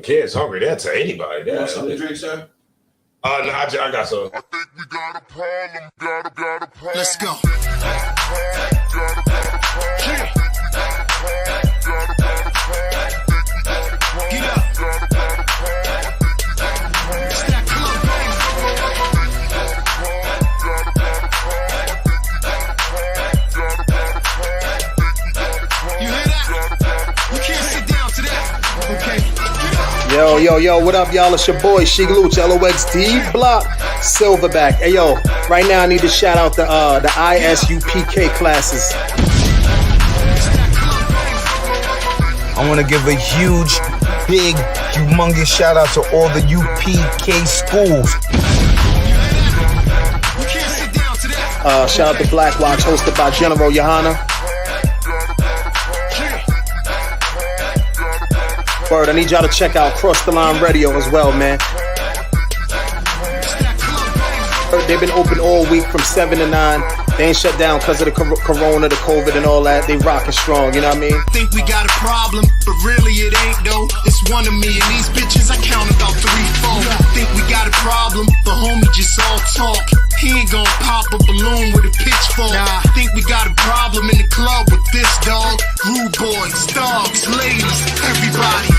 Kids hungry, they'll tell anybody. You want something to drink, sir? No, I got some. I think we got a problem. Got a problem. Let's go. Get up. Stack club, baby. You hear that? You can't sit down to that. Okay. Yo, what up, y'all? It's your boy, Shigaluch, LOXD Block, Silverback. Hey, yo, right now I need to shout out the ISUPK classes. I want to give a huge, big, humongous shout out to all the UPK schools. Shout out to Black Watch, hosted by General Johanna. Word, I need y'all to check out Cross the Line Radio as well, man. They've been open all week from 7 to 9. They ain't shut down because of the corona, the COVID, and all that. They rockin' strong, you know what I mean? Think we got a problem, but really it ain't though. It's one of me, and these bitches, I count about 3, 4. Think we got a problem, but homie, just all talk. He ain't gon' pop a balloon with a pitchfork. Nah. Think we got a problem in the club with this dog. Rude boys, dogs, ladies, everybody.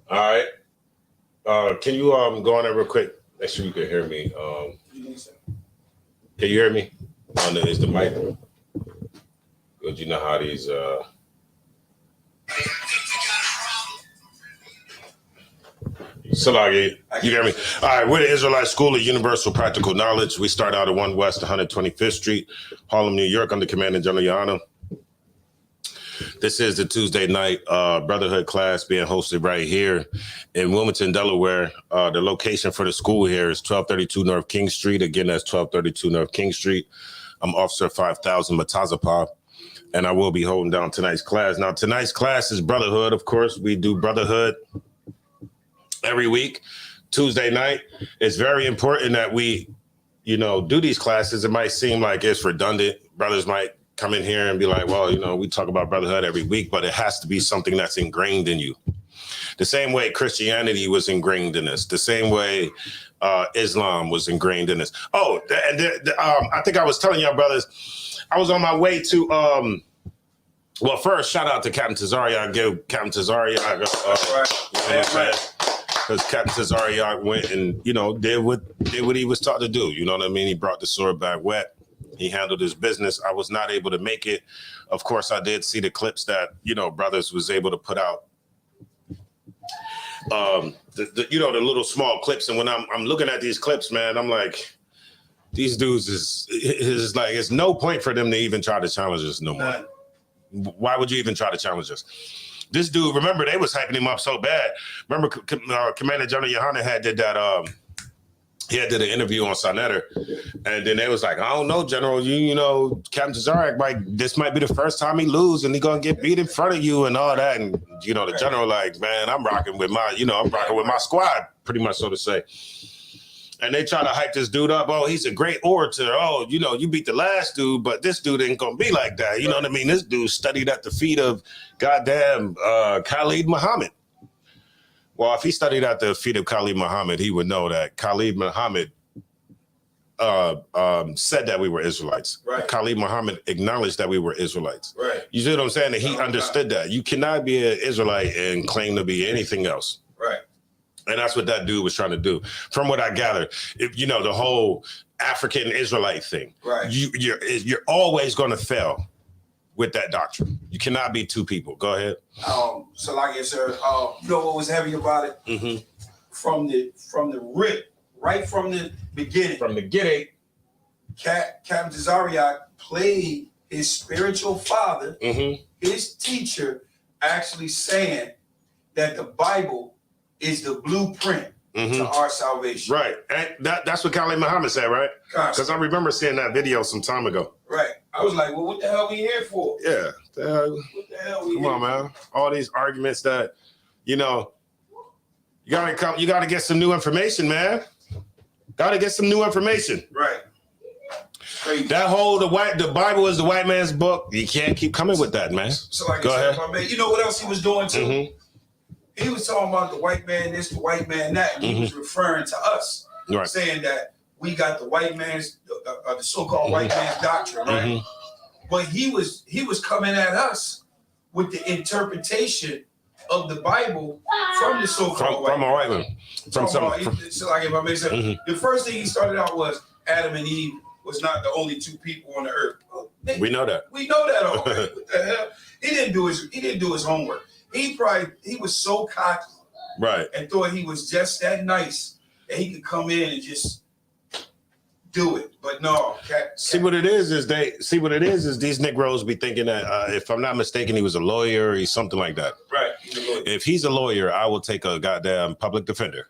All right. Can you go on there real quick? Make sure you can hear me. Can you hear me? Is the mic? Good. You know how these Salagi, you hear me? All right, we're the Israelite School of Universal Practical Knowledge. We start out at 1 West 125th Street, Harlem, New York, under Commander General Yana. This is the Tuesday night Brotherhood class being hosted right here in Wilmington, Delaware. The location for the school here is 1232 North King Street. Again, that's 1232 North King Street. I'm Officer 5000 Matazapa, and I will be holding down tonight's class. Now, tonight's class is Brotherhood, of course. We do Brotherhood every week, Tuesday night. It's very important that we, do these classes. It might seem like it's redundant. Brothers might come in here and be like, well, we talk about brotherhood every week, but it has to be something that's ingrained in you. The same way Christianity was ingrained in us, the same way Islam was ingrained in us. Oh, and I think I was telling y'all, brothers, I was on my way to, well, first, shout out to Captain Tazariak. I give Captain Tazariak, because Captain Tazariak went and, did what he was taught to do. You know what I mean? He brought the sword back wet. He handled his business. I was not able to make it. Of course, I did see the clips that, brothers was able to put out. The little small clips. And when I'm looking at these clips, man, I'm like, these dudes is like, it's no point for them to even try to challenge us no more. Why would you even try to challenge us? This dude, remember, they was hyping him up so bad. Remember, Commander General Yohana did that, he did an interview on Sonetter, and then they was like, I don't know, General, Captain Tazariak, this might be the first time he lose, and he gonna get beat in front of you and all that. And, the General like, man, I'm rocking with my squad, pretty much, so to say. And they try to hype this dude up. Oh, he's a great orator. Oh, you beat the last dude, but this dude ain't gonna be like that. You know what I mean? This dude studied at the feet of goddamn Khalid Muhammad. Well, if he studied at the feet of Khalid Muhammad, he would know that Khalid Muhammad said that we were Israelites. Right. Khalid Muhammad acknowledged that we were Israelites. Right. You see what I'm saying? That he understood that. You cannot be an Israelite and claim to be anything else. Right. And that's what that dude was trying to do. From what I gathered, the whole African Israelite thing. Right. You're always going to fail with that doctrine. You cannot be two people. Go ahead. So like I said, what was heavy about it? Mm-hmm. From the rip, right from the beginning. From the get-it. Captain Tazariak played his spiritual father, his teacher, actually saying that the Bible is the blueprint to our salvation. Right. And that's what Khalid Muhammad said, right? Because I remember seeing that video some time ago. Right. I was like, well, what the hell we here for? Yeah. What the hell we Come here on, for? man. All these arguments that, you gotta get some new information, man. Gotta get some new information. Right. Crazy. That whole the Bible is the white man's book. You can't keep coming with that, man. So like Go I said, ahead. my man, you know what else he was doing too? Mm-hmm. He was talking about the white man this, the white man that, and he was referring to us, Right. saying that we got the white man's, the so-called white man's doctrine, right? But he was coming at us with the interpretation of the Bible from the so-called From a white man. So like if I may say, the first thing he started out was Adam and Eve was not the only two people on the earth. We know that. We know that already. What the hell? He didn't do his homework. He was so cocky, Right. and thought he was just that nice that he could come in and just do it. But no, See what it is these Negroes be thinking that if I'm not mistaken, he was a lawyer, he's something like that. right. If he's a lawyer, I will take a goddamn public defender.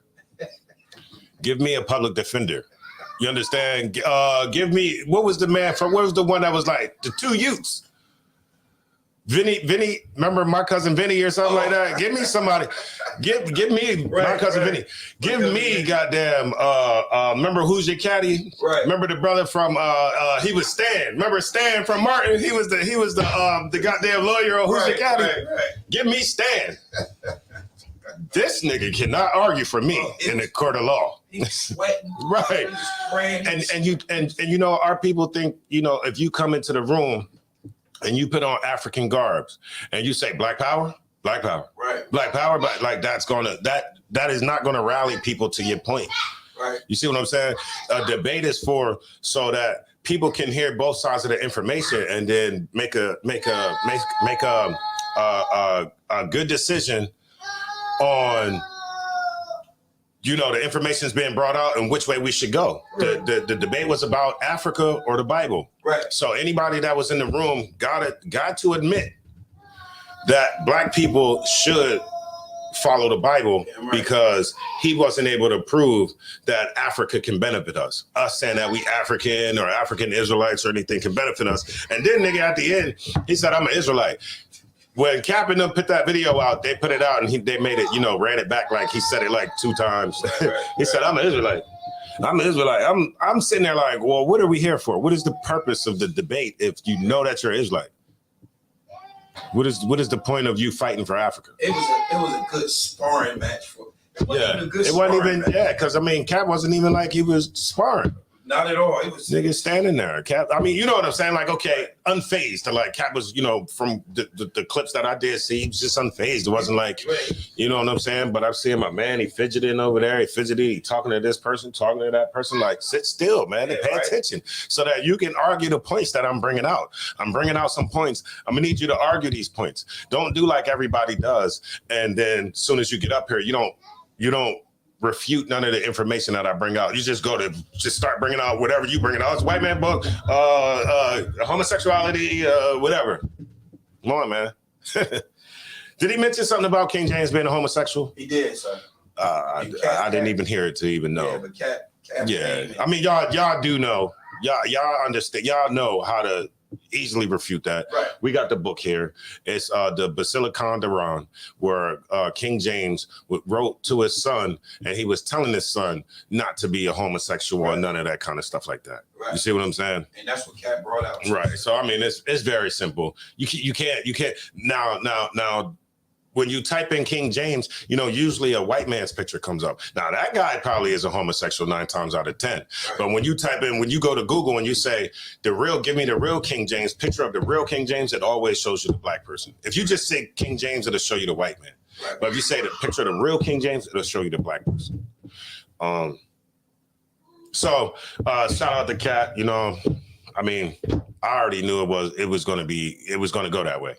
Give me a public defender. You understand? Give me, what was the one that was like the two youths? Vinny, remember my cousin Vinny or something like that? Give me somebody. Give me my cousin Vinny. Give me goddamn. Remember Who's Your Caddy? Right. Remember the brother from he was Stan. Remember Stan from Martin? He was the goddamn lawyer on Who's Your Caddy. Right. Give me Stan. This nigga cannot argue for me in the court of law. He was sweating. Right. He was praying. And our people think, if you come into the room and you put on African garbs and you say black power, right. Black power, but like that is not gonna rally people to your point. Right. You see what I'm saying? A debate is for so that people can hear both sides of the information and then make a good decision on the information is being brought out and which way we should go. Right. The debate was about Africa or the Bible. Right. So anybody that was in the room got to admit that black people should follow the Bible because he wasn't able to prove that Africa can benefit us. Us saying that we African or African Israelites or anything can benefit us. And then nigga at the end, he said, I'm an Israelite. When Cap and them put that video out, they put it out and they made it, ran it back like he said it like 2 times. He said, I'm an Israelite. I'm an Israelite. I'm sitting there like, well, what are we here for? What is the purpose of the debate if you know that you're Israelite? What is the point of you fighting for Africa? It was a good sparring match for. It wasn't even because Cap wasn't even like he was sparring. Not at all. It was niggas standing there. Cap, you know what I'm saying? Like, okay, unfazed. Like Cap was, from the clips that I did see, he was just unfazed. It wasn't like, you know what I'm saying? But I'm seeing my man, he fidgeting over there. He fidgeting, he talking to this person, talking to that person. Like, sit still, man, and pay attention so that you can argue the points that I'm bringing out. I'm bringing out some points. I'm gonna need you to argue these points. Don't do like everybody does. And then as soon as you get up here, you don't refute none of the information that I bring out. You just start bringing out whatever you bring out. It's white man book, homosexuality, whatever. Come on, man. Did he mention something about King James being a homosexual? He did, sir. I didn't even hear it to even know. Yeah, but Cap y'all do know. Y'all understand. Y'all know how to easily refute that. Right. We got the book here. It's the Basilicon Duran, where King James wrote to his son, and he was telling his son not to be a homosexual or none of that kind of stuff like that. Right. You see what I'm saying? And that's what Cap brought out. Right. So it's very simple. You can't now. When you type in King James, usually a white man's picture comes up. Now that guy probably is a homosexual 9 times out of 10. Right. But when you go to Google and you say give me the real King James, picture of the real King James, it always shows you the black person. If you just say King James, it'll show you the white man. Right. But if you say the picture of the real King James, it'll show you the black person. So shout out to Cat. I already knew it was going to go that way.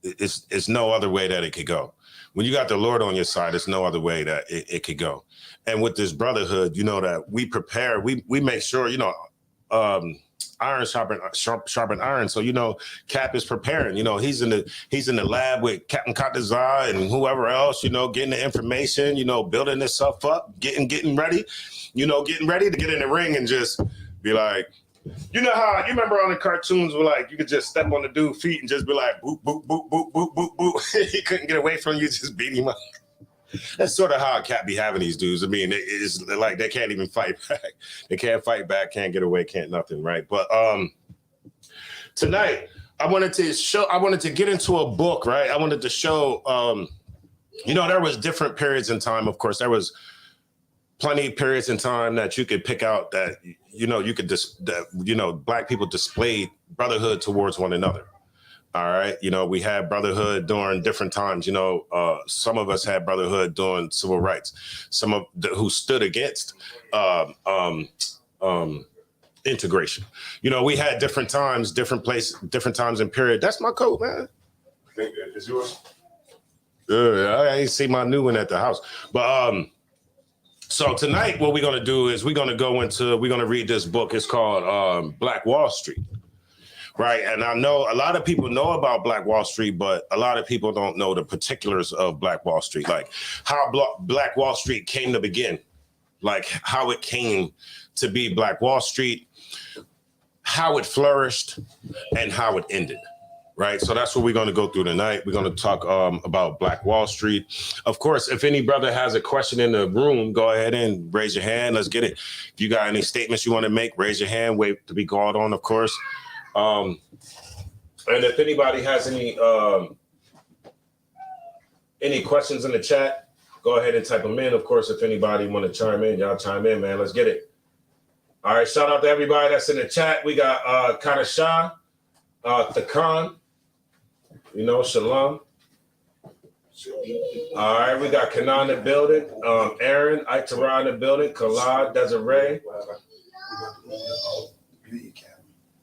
It's no other way that it could go. When you got the Lord on your side, there's no other way that it could go. And with this brotherhood, that we prepare, we make sure, iron sharpen iron. So, you know, Cap is preparing. You know, he's in the lab with Captain Katazar and whoever else, you know, getting the information, you know, building this stuff up, getting ready, you know, getting ready to get in the ring and just be like, you know how you remember on the cartoons where like you could just step on the dude's feet and just be like boop, boop, boop, boop, boop, boop, boop. He couldn't get away from you, just beat him up. That's sort of how Cap be having these dudes. I mean, it's like they can't even fight back. They can't fight back, can't get away, can't nothing, right? But tonight I wanted to get into a book, right? I wanted to show you know, there was different periods in time. Of course, there was plenty of periods in time that you could pick out that, you know, you could Black people displayed brotherhood towards one another. All right. You know, we had brotherhood during different times. You know, some of us had brotherhood during civil rights. Some of who stood against integration. You know, we had different times, different places, different times and period. That's my coat, man. I think it's yours. I ain't see my new one at the house. But so tonight, what we're going to do is we're going to read this book. It's called Black Wall Street. Right. And I know a lot of people know about Black Wall Street, but a lot of people don't know the particulars of Black Wall Street, like how Black Wall Street came to begin, like how it came to be Black Wall Street, how it flourished and how it ended. Right. So that's what we're going to go through tonight. We're going to talk about Black Wall Street. Of course, if any brother has a question in the room, go ahead and raise your hand. Let's get it. If you got any statements you want to make, raise your hand. Wait to be called on, of course. And if anybody has any questions in the chat, go ahead and type them in. Of course, if anybody want to chime in, y'all chime in, man. Let's get it. All right. Shout out to everybody that's in the chat. We got Kadasha, Thakan, you know, Shalom. All right. We got Kanan in the building. Aaron, Itara in the building. Khalad, Desiree.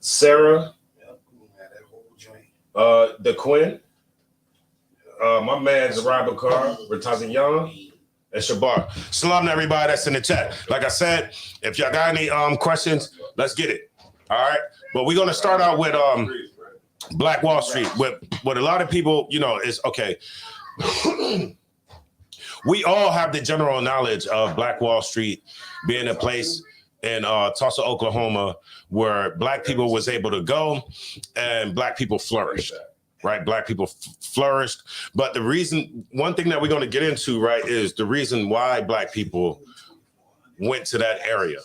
Sarah, the Quinn, my man Zarai Bakar, Ratazi Young, and Shabar. Salam to everybody that's in the chat. Like I said, if y'all got any questions, let's get it. All right. But we're gonna start out with Black Wall Street. What a lot of people, you know, is okay. We all have the general knowledge of Black Wall Street being a place in Tulsa, Oklahoma, where Black people was able to go and Black people flourished, right? Black people flourished. But one thing that we're going to get into, right, is the reason why Black people went to that area.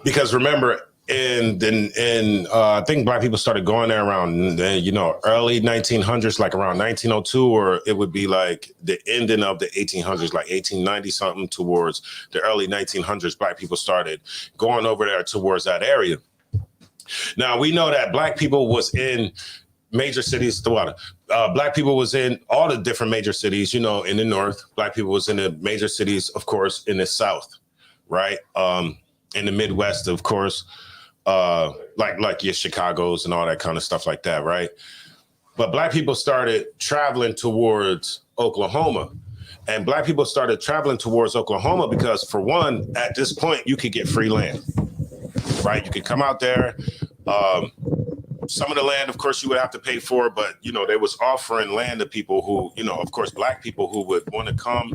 Because remember, I think Black people started going there around, you know, early 1900s, like around 1902, or it would be like the ending of the 1800s, like 1890 something towards the early 1900s. Black people started going over there towards that area. Now we know that Black people was in major cities. Black people was in all the different major cities, you know, in the North. Black people was in the major cities, of course, in the South, right? In the Midwest, of course. Like your Chicago's and all that kind of stuff like that, right? But Black people started traveling towards Oklahoma, and Black people started traveling towards Oklahoma because, for one, at this point, you could get free land, right? You could come out there. Some of the land, of course, you would have to pay for, but, you know, they was offering land to people who, you know, of course, Black people who would want to come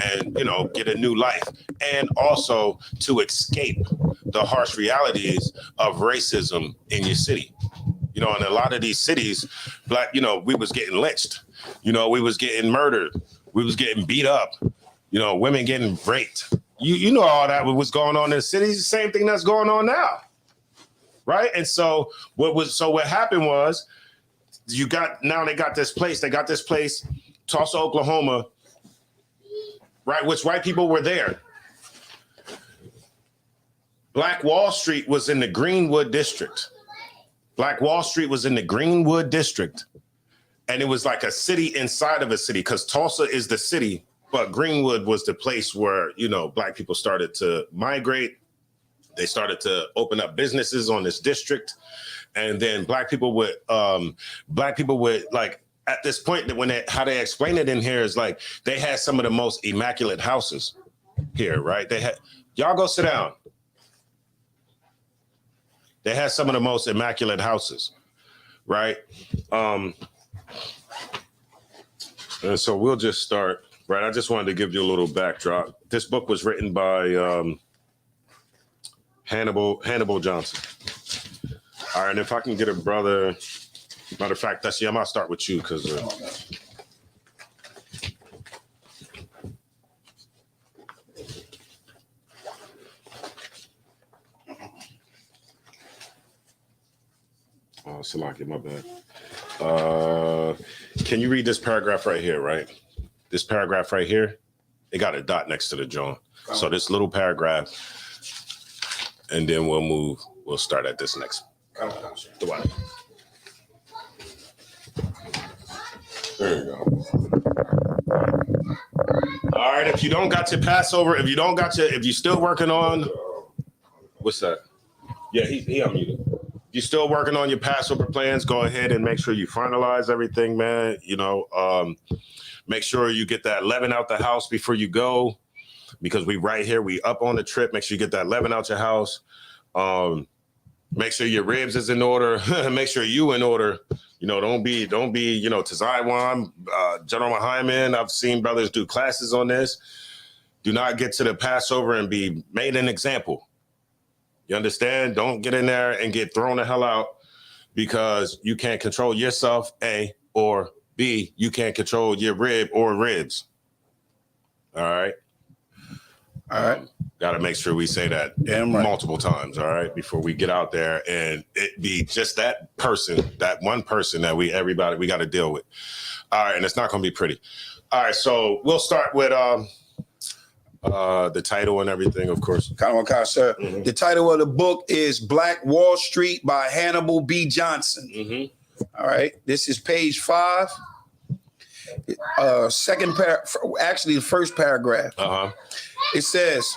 and, you know, get a new life, and also to escape the harsh realities of racism in your city. You know, in a lot of these cities, Black, you know, we was getting lynched, you know, we was getting murdered, we was getting beat up, you know, women getting raped. You know, all that was going on in the cities, the same thing that's going on now. Right. And so what happened was they got this place, Tulsa, Oklahoma, right, which white people were there. Black Wall Street was in the Greenwood district. Black Wall Street was in the Greenwood district. And it was like a city inside of a city, because Tulsa is the city, but Greenwood was the place where, you know, Black people started to migrate. They started to open up businesses on this district. And then Black people would like, at this point, how they explain it in here is like, they had some of the most immaculate houses here, right? Y'all go sit down. They had some of the most immaculate houses, right? And so we'll just start, right? I just wanted to give you a little backdrop. This book was written by Hannibal Johnson. All right, and if I can get a brother, matter of fact, I might start with you because. Oh, Salaki, my bad. Can you read this paragraph right here, right? This paragraph right here, it got a dot next to the John. So this little paragraph, and then we'll start at this next. The one. There you go. All right, if you don't got your Passover, if you're still working on, what's that? Yeah, he unmuted. You're still working on your Passover plans, go ahead and make sure you finalize everything, man. Make sure you get that leaven out the house before you go, because we up on the trip. Make sure you get that leaven out your house. Make sure your ribs is in order. Make sure you in order. Don't be, Tazaiwan, General Hyman. I've seen brothers do classes on this. Do not get to the Passover and be made an example. You understand? Don't get in there and get thrown the hell out because you can't control yourself, A, or B, you can't control your rib or ribs. All right? All right. Got to make sure we say that multiple times, all right, before we get out there and it be just that one person that we got to deal with. All right, and it's not going to be pretty. All right, so we'll start with the title and everything, of course. Sir. Mm-hmm. The title of the book is Black Wall Street by Hannibal B. Johnson. Mm-hmm. All right. This is page 5. The first paragraph. Uh-huh. It says,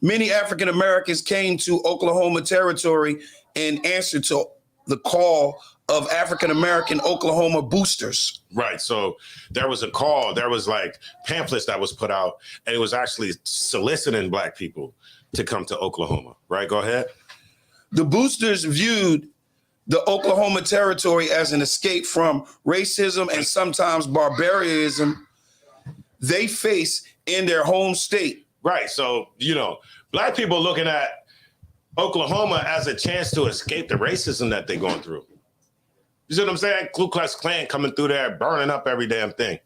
many African Americans came to Oklahoma Territory in answer to the call of African American Oklahoma boosters. Right. So there was a call. There was like pamphlets that was put out, and it was actually soliciting Black people to come to Oklahoma. Right. Go ahead. The boosters viewed the Oklahoma Territory as an escape from racism and sometimes barbarism they face in their home state. Right. So, Black people looking at Oklahoma as a chance to escape the racism that they're going through. You see what I'm saying? Ku Klux Klan coming through there, burning up every damn thing.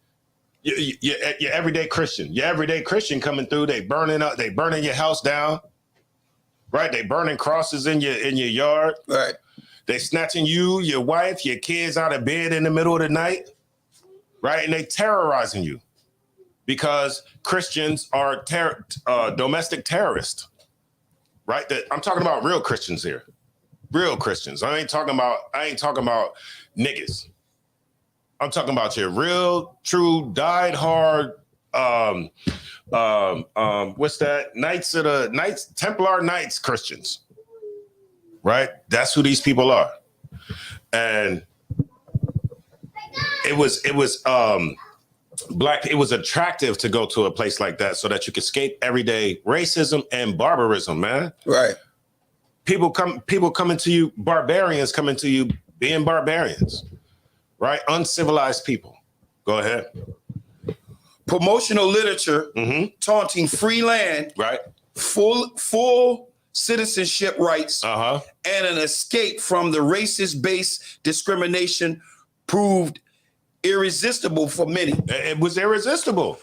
Your everyday Christian coming through, they burning your house down. Right? They burning crosses in your yard. Right. They snatching you, your wife, your kids out of bed in the middle of the night. Right? And they terrorizing you because Christians are domestic terrorists. Right? I'm talking about real Christians here. Real Christians. I ain't talking about niggas. I'm talking about your real, true, died hard. What's that? Templar Knights Christians. Right? That's who these people are. And it was Black. It was attractive to go to a place like that so that you could escape everyday racism and barbarism, man. Right. People coming to you, barbarians coming to you, being barbarians, right? Uncivilized people. Go ahead. Promotional literature taunting free land, Right. full citizenship rights, Uh-huh. and an escape from the racist-based discrimination proved irresistible for many. It was irresistible.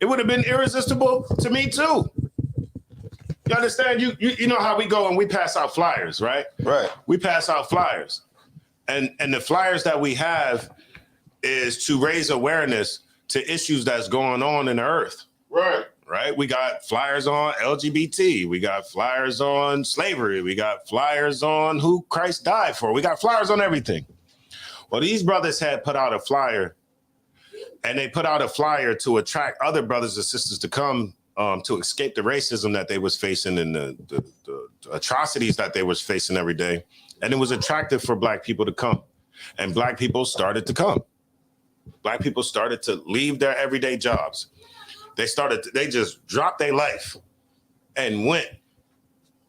It would have been irresistible to me too. You understand? You know how we go and we pass out flyers, right? Right. We pass out flyers. And the flyers that we have is to raise awareness to issues that's going on in the earth. Right. Right? We got flyers on LGBT. We got flyers on slavery. We got flyers on who Christ died for. We got flyers on everything. Well, these brothers had put out a flyer, and they put out a flyer to attract other brothers and sisters to come to escape the racism that they was facing and the atrocities that they was facing every day. And it was attractive for Black people to come. And Black people started to come. Black people started to leave their everyday jobs. They just dropped their life and went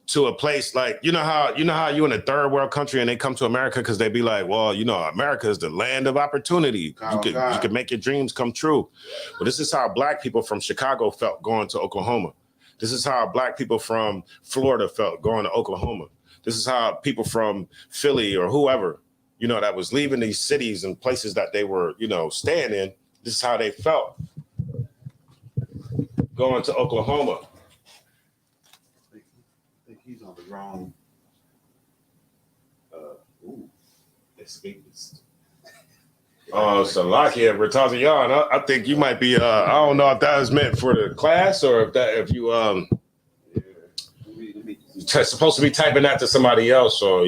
to a place like, you know how you in a third world country and they come to America because they be like, well, America is the land of opportunity. You can make your dreams come true. But this is how black people from Chicago felt going to Oklahoma. This is how black people from Florida felt going to Oklahoma. This is how people from Philly or whoever, that was leaving these cities and places that they were, staying in. This is how they felt going to Oklahoma. I think he's on the wrong. Escapist. Oh, Salakia Bertazian. I think you might be. I don't know if that was meant for the class or if you supposed to be typing that to somebody else, or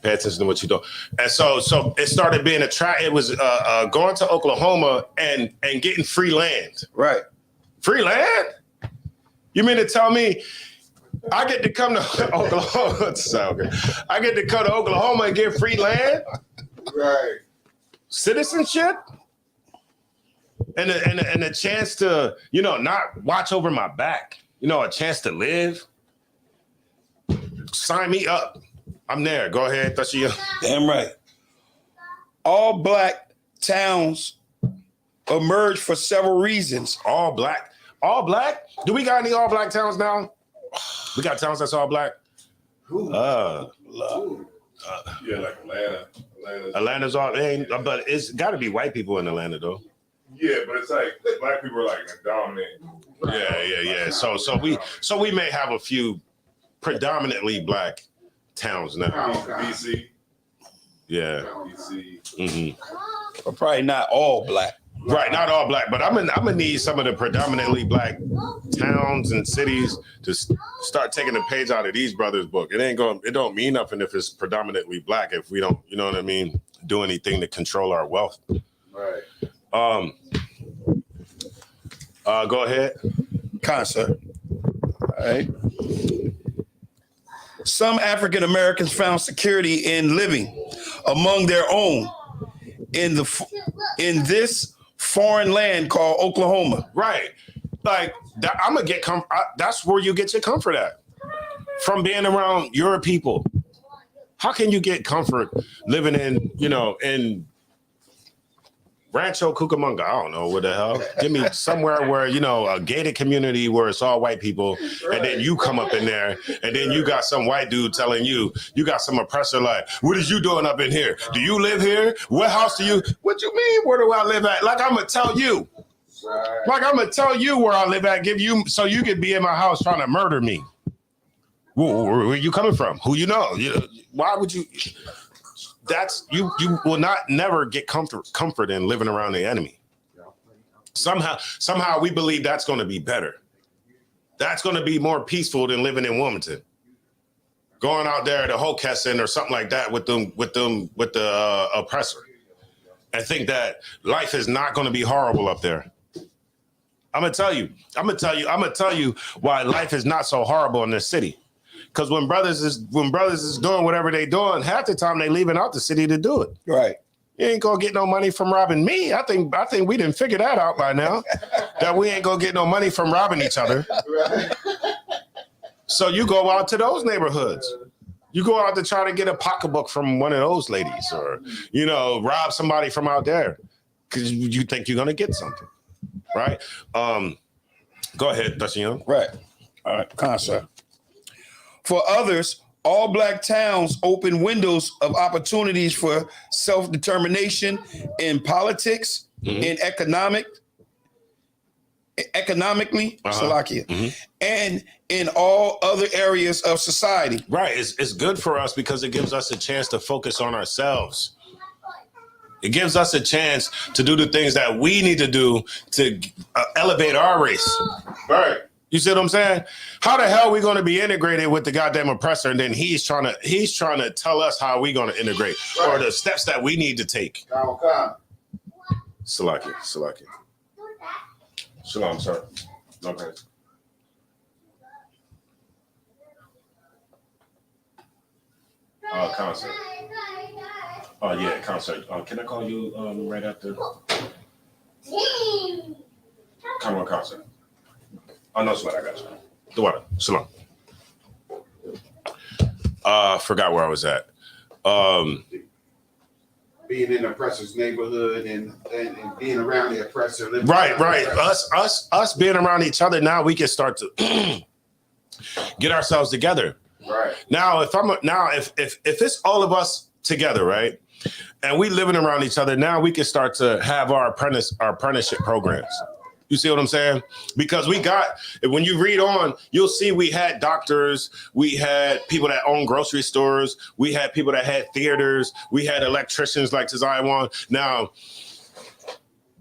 pay attention to what you do. And so it started being a track. It was going to Oklahoma and getting free land. Right. Free land? You mean to tell me I get to come to Oklahoma? I get to come to Oklahoma and get free land? Right. Citizenship? And a chance to, not watch over my back. A chance to live. Sign me up. I'm there. Go ahead, Tashia. Damn right. All black towns emerged for several reasons. All black? All black? Do we got any all black towns now? We got towns that's all black? Yeah, like Atlanta. Atlanta's all, but it's got to be white people in Atlanta, though. Yeah, but it's like black people are like dominant. Yeah. So we may have a few predominantly black towns now. BC. Yeah. BC. Mm-hmm. But probably not all black. Right, not all black, but I'm gonna need some of the predominantly black towns and cities to start taking the page out of these brothers' book. It don't mean nothing if it's predominantly black if we don't, do anything to control our wealth. Right. Go ahead. Concert. All right. Some African Americans found security in living among their own in this foreign land called Oklahoma. Right. Like I'm gonna get that's where you get your comfort at. From being around your people. How can you get comfort living in Rancho Cucamonga? I don't know what the hell. Give me somewhere where, a gated community where it's all white people, and then you come up in there, and then you got some white dude telling you got some oppressor like, what is you doing up in here? Do you live here? What house do you? What you mean? Where do I live at? Like I'm gonna tell you. Right. Like I'm gonna tell you where I live at. Give you so you could be in my house trying to murder me. Where you coming from? Who you know? Why would you? That's you will never get comfort in living around the enemy. Somehow we believe that's going to be better. That's going to be more peaceful than living in Wilmington. Going out there to Hockessin or something like that with the oppressor, and think that life is not going to be horrible up there. I'm gonna tell you why life is not so horrible in this city. Because when brothers is doing whatever they doing, half the time they leaving out the city to do it. Right. You ain't gonna get no money from robbing me. I think we didn't figure that out by now. That we ain't gonna get no money from robbing each other. Right. So you go out to those neighborhoods. You go out to try to get a pocketbook from one of those ladies, or rob somebody from out there because you think you're gonna get something, right? Go ahead, Dashian. Right. All right. Concert. For others, all black towns open windows of opportunities for self-determination in politics, in economically, Salakia, and in all other areas of society. Right. It's good for us because it gives us a chance to focus on ourselves. It gives us a chance to do the things that we need to do to elevate our race. Right. You see what I'm saying? How the hell are we going to be integrated with the goddamn oppressor, and then he's trying to tell us how we going to integrate, or the steps that we need to take? Salakia. Shalom, sir. Okay. Concert. Oh yeah, concert. Can I call you right after? Come on, concert. Oh no, sweat. I got you. The water. Shalom. Forgot where I was at. Being in the oppressor's neighborhood and being around the oppressor. Right. Us being around each other now, we can start to get ourselves together. Right. Now, if it's all of us together, right, and we living around each other, now we can start to have our apprenticeship programs. You see what I'm saying? Because when you read on, you'll see we had doctors, we had people that own grocery stores, we had people that had theaters, we had electricians like Tazaiwan. Now,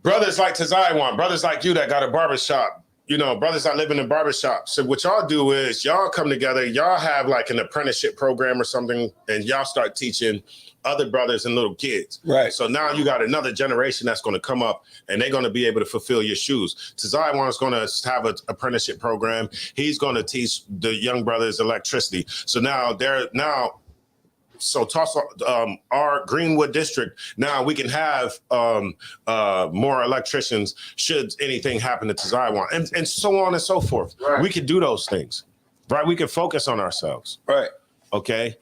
brothers like Tazaiwan, brothers like you that got a barbershop, brothers that live in a barbershop. So what y'all do is y'all come together, y'all have like an apprenticeship program or something, and y'all start teaching other brothers and little kids. Right. So now you got another generation that's going to come up and they're going to be able to fulfill your shoes. Tazaiwan is going to have an apprenticeship program. He's going to teach the young brothers electricity. So now Tulsa, our Greenwood district, now we can have more electricians should anything happen to Tazaiwan and so on and so forth. Right. We can do those things, right? We can focus on ourselves. Right. Okay.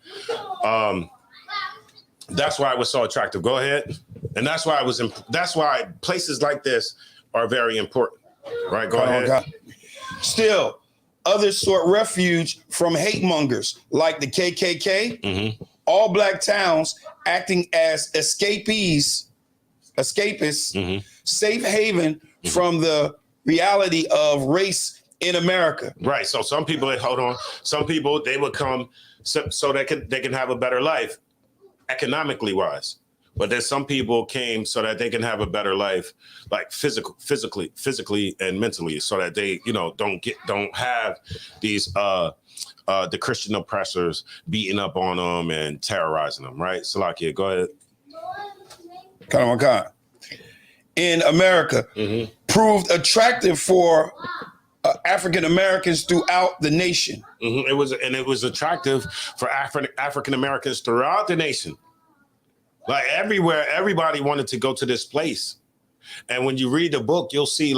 That's why it was so attractive. Go ahead. And that's why places like this are very important. Right? Go ahead. Still, others sought refuge from hate mongers like the KKK, Mm-hmm. all black towns acting as escapists, Mm-hmm. safe haven from the reality of race in America. Right. So some people, they would come so they can have a better life economically wise. But then some people came so that they can have a better life, like physically and mentally, so that they, don't have these the Christian oppressors beating up on them and terrorizing them, right? Salakia, go ahead. In America, Mm-hmm. proved attractive for African Americans throughout the nation. Mm-hmm. It was attractive for African Americans throughout the nation. Like everywhere, everybody wanted to go to this place. And when you read the book, you'll see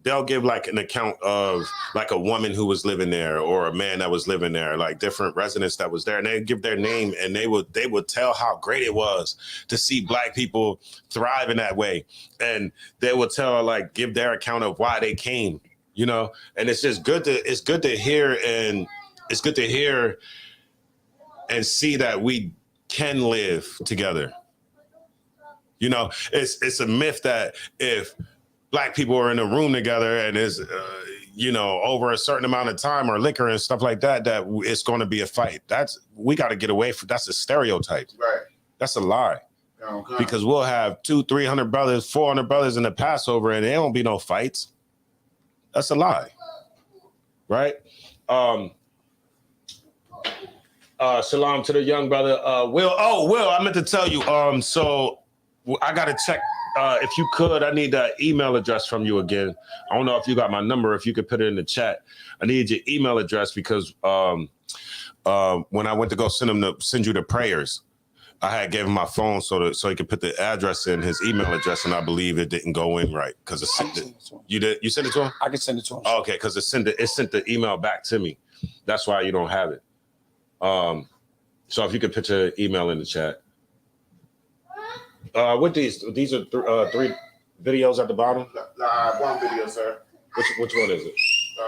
they'll give like an account of like a woman who was living there or a man that was living there, like different residents that was there, and they give their name and they would tell how great it was to see black people thrive in that way. And they would give their account of why they came, and it's just good to hear and see that we can live together. It's a myth that if black people are in a room together and is, over a certain amount of time or liquor and stuff like that it's going to be a fight. We got to get away from. That's a stereotype. Right. That's a lie. Okay. Because we'll have 200-300 brothers, 400 brothers in the Passover, and there won't be no fights. That's a lie. Right. Shalom to the young brother. Will, I meant to tell you. So I got to check. If you could, I need the email address from you again. I don't know if you got my number. If you could put it in the chat, I need your email address because when I went to go send you the prayers, I had gave him my phone so he could put the address in his email address, and I believe it didn't go in right because you sent it to him. I can send it to him. Oh, okay, because it sent the email back to me. That's why you don't have it. So if you could put your email in the chat. What these are 3 videos at the bottom. One video, sir. Which one is it?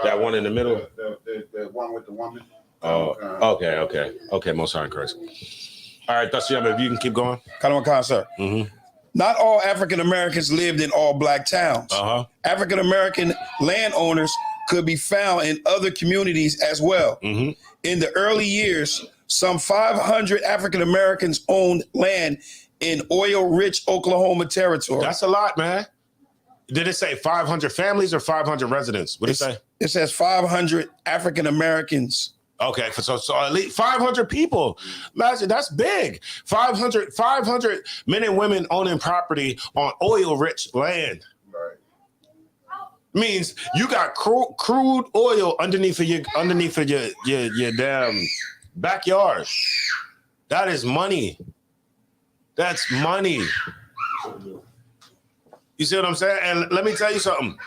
That one in the middle. The one with the woman. Oh, okay. Most High in Christ. All right, that's if you can keep going. Sir. Mm-hmm. Not all African Americans lived in all black towns. Uh-huh. African American landowners could be found in other communities as well. Mm-hmm. In the early years, some 500 African Americans owned land in oil-rich Oklahoma territory. That's a lot, man. Did it say 500 families or 500 residents? What did it say? It says 500 African Americans. Okay, so at least 500 people. Imagine, that's big. 500 men and women owning property on oil-rich land. Right. Means you got crude oil underneath of your damn backyard. That is money. That's money. You see what I'm saying? And let me tell you something.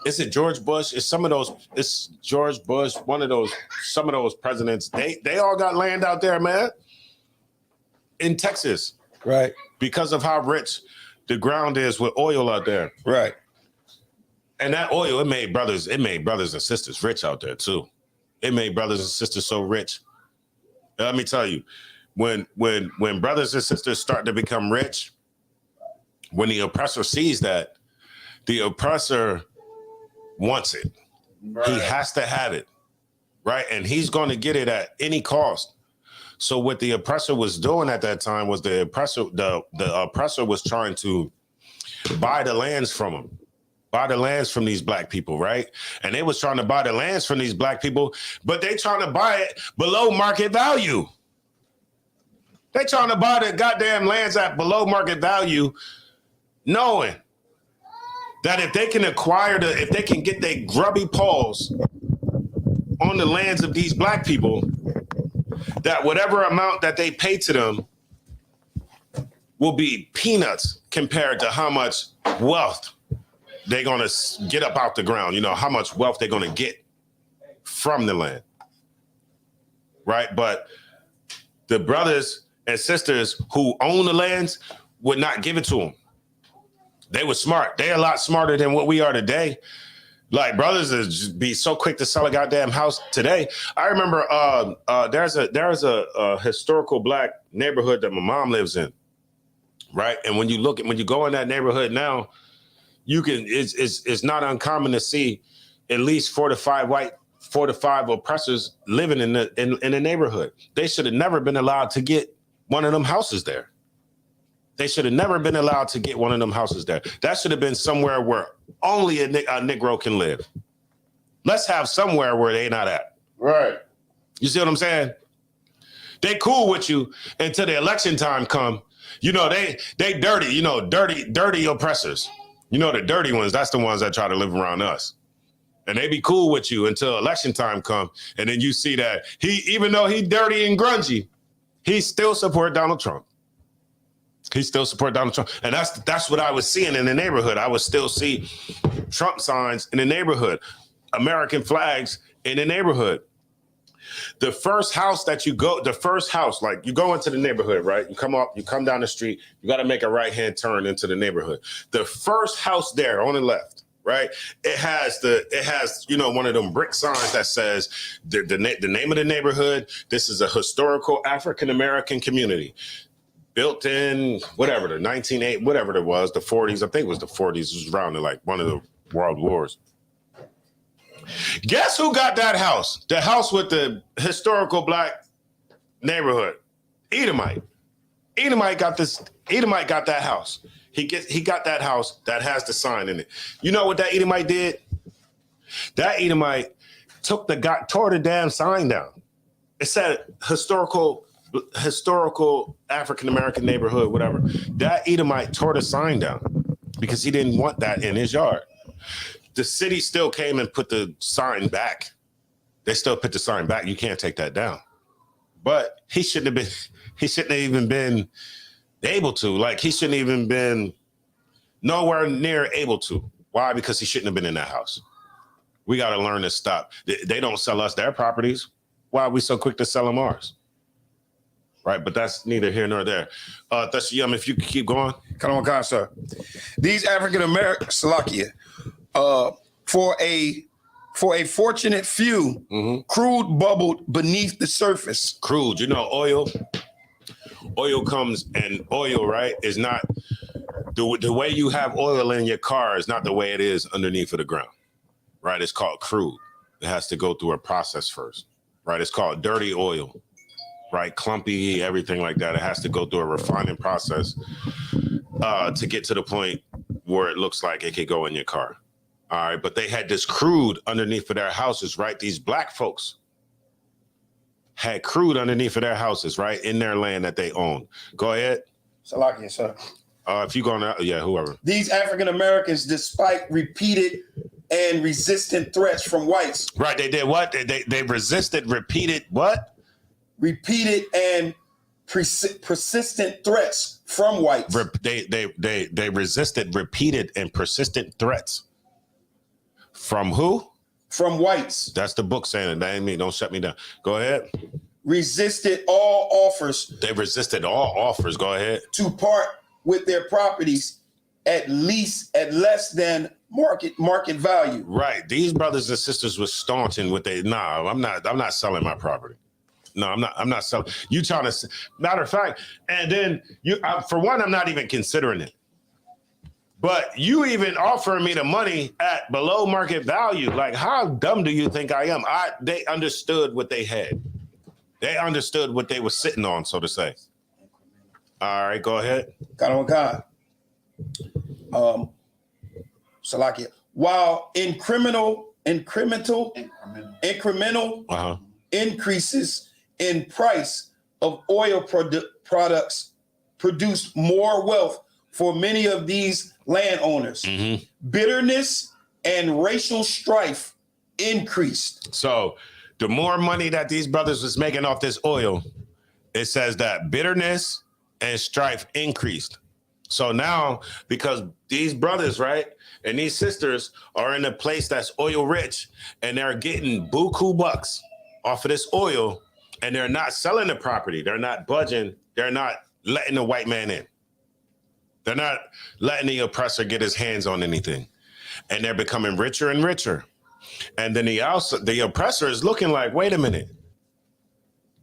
is it George Bush? It's some of those. It's George Bush. One of those. Some of those presidents. They all got land out there, man. In Texas, Right. because of how rich the ground is with oil out there. Right. And that oil, it made brothers and sisters rich out there too. It made brothers and sisters so rich. Let me tell you, when brothers and sisters start to become rich, when the oppressor sees that, the oppressor wants it. Right. He has to have it, right? And he's going to get it at any cost. So what the oppressor was doing at that time was the oppressor was trying to buy the lands from him. Buy the lands from these black people, right? And they was trying to buy the lands from these black people, but they trying to buy it below market value. They trying to buy the goddamn lands at below market value, knowing that if they can if they can get their grubby paws on the lands of these black people, that whatever amount that they pay to them will be peanuts compared to how much wealth they're going to get up out the ground, how much wealth they're going to get from the land, right? But the brothers and sisters who own the lands would not give it to them. They were smart. They're a lot smarter than what we are today. Like brothers would just be so quick to sell a goddamn house today. I remember there's a historical black neighborhood that my mom lives in, right? And when you go in that neighborhood now, it's not uncommon to see at least 4 to 5 oppressors living in the neighborhood. They should have never been allowed to get one of them houses there. They should have never been allowed to get one of them houses there. That should have been somewhere where only a Negro can live. Let's have somewhere where they not at. Right. You see what I'm saying? They cool with you until the election time come. They dirty, dirty oppressors. The dirty ones, that's the ones that try to live around us. And they be cool with you until election time come. And then you see that even though he dirty and grungy, he still support Donald Trump. He still support Donald Trump. And that's what I was seeing in the neighborhood. I would still see Trump signs in the neighborhood, American flags in the neighborhood. The first house, like you go into the neighborhood, right? You come down the street, you got to make a right-hand turn into the neighborhood. The first house there on the left, right? It has one of them brick signs that says the name of the neighborhood. This is a historical African-American community. Built in whatever, the 1980, whatever it was, the 40s. I think it was the 40s. It was around one of the world wars. Guess who got that house? The house with the historical black neighborhood. Edomite. Edomite got that house. He got that house that has the sign in it. You know what that Edomite did? That Edomite tore the damn sign down. It said historical African-American neighborhood, whatever. That Edomite tore the sign down because he didn't want that in his yard. The city still came and put the sign back. They still put the sign back. You can't take that down. But he shouldn't have even been able to. Like, he shouldn't even been nowhere near able to. Why? Because he shouldn't have been in that house. We got to learn to stop. They don't sell us their properties. Why are we so quick to sell them ours? Right, but that's neither here nor there. That's if you could keep going. Come on, sir. These African Americans, Salakia, for a fortunate few, crude bubbled beneath the surface. Crude, oil. Oil comes, and oil, right, is not the way you have oil in your car is not the way it is underneath of the ground. Right, it's called crude. It has to go through a process first. Right, it's called dirty oil. Right, clumpy, everything like that. It has to go through a refining process to get to the point where it looks like it could go in your car. All right, but they had this crude underneath of their houses, right? These black folks had crude underneath of their houses, right, in their land that they own. Go ahead. Salakia, sir. If you going to, whoever. These African Americans, despite repeated and resistant threats from whites. Right, they did what? They resisted repeated what? Repeated and persistent threats from whites. They resisted repeated and persistent threats From who? From whites. That's the book saying it. That ain't me. Don't shut me down. Go ahead. Resisted all offers They resisted all offers. Go ahead. to part with their properties at less than market value. Right. These brothers and sisters were staunching with they. Nah, I'm not selling my property. No, I'm not selling. You trying to? Matter of fact, and then for one, I'm not even considering it. But you even offering me the money at below market value. Like, how dumb do you think I am? They understood what they had. They understood what they were sitting on, so to say. All right, go ahead. God. Salakia. While incremental increases in price of oil products produced more wealth for many of these landowners. Mm-hmm. Bitterness and racial strife increased. So the more money that these brothers was making off this oil, it says that bitterness and strife increased. So now, because these brothers, right, and these sisters are in a place that's oil rich, and they're getting buku bucks off of this oil, and they're not selling the property, they're not budging, they're not letting the white man in. They're not letting the oppressor get his hands on anything. And they're becoming richer and richer. And then the oppressor is looking like, wait a minute.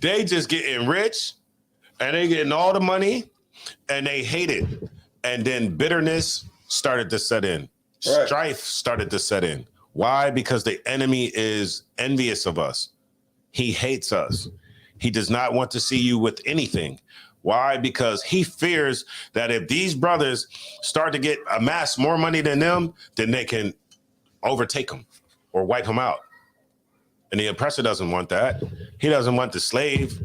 They just getting rich and they getting all the money and they hate it. And then bitterness started to set in. Right. Strife started to set in. Why? Because the enemy is envious of us. He hates us. He does not want to see you with anything. Why? Because he fears that if these brothers start to amass more money than them, then they can overtake them or wipe them out. And the oppressor doesn't want that. He doesn't want the slave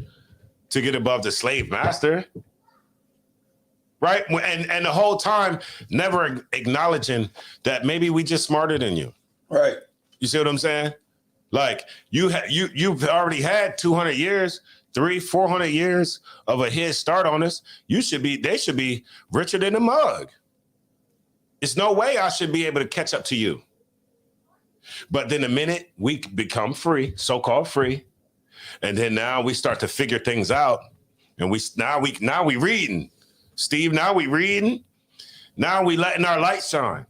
to get above the slave master. Right? And the whole time, never acknowledging that maybe we just smarter than you. Right. You see what I'm saying? Like you've already had 200 years, 400 years of a head start on us. They should be richer than a mug. There's no way I should be able to catch up to you. But then the minute we become free, so-called free, and then now we start to figure things out, and now we reading. Steve, now we reading. Now we letting our light shine.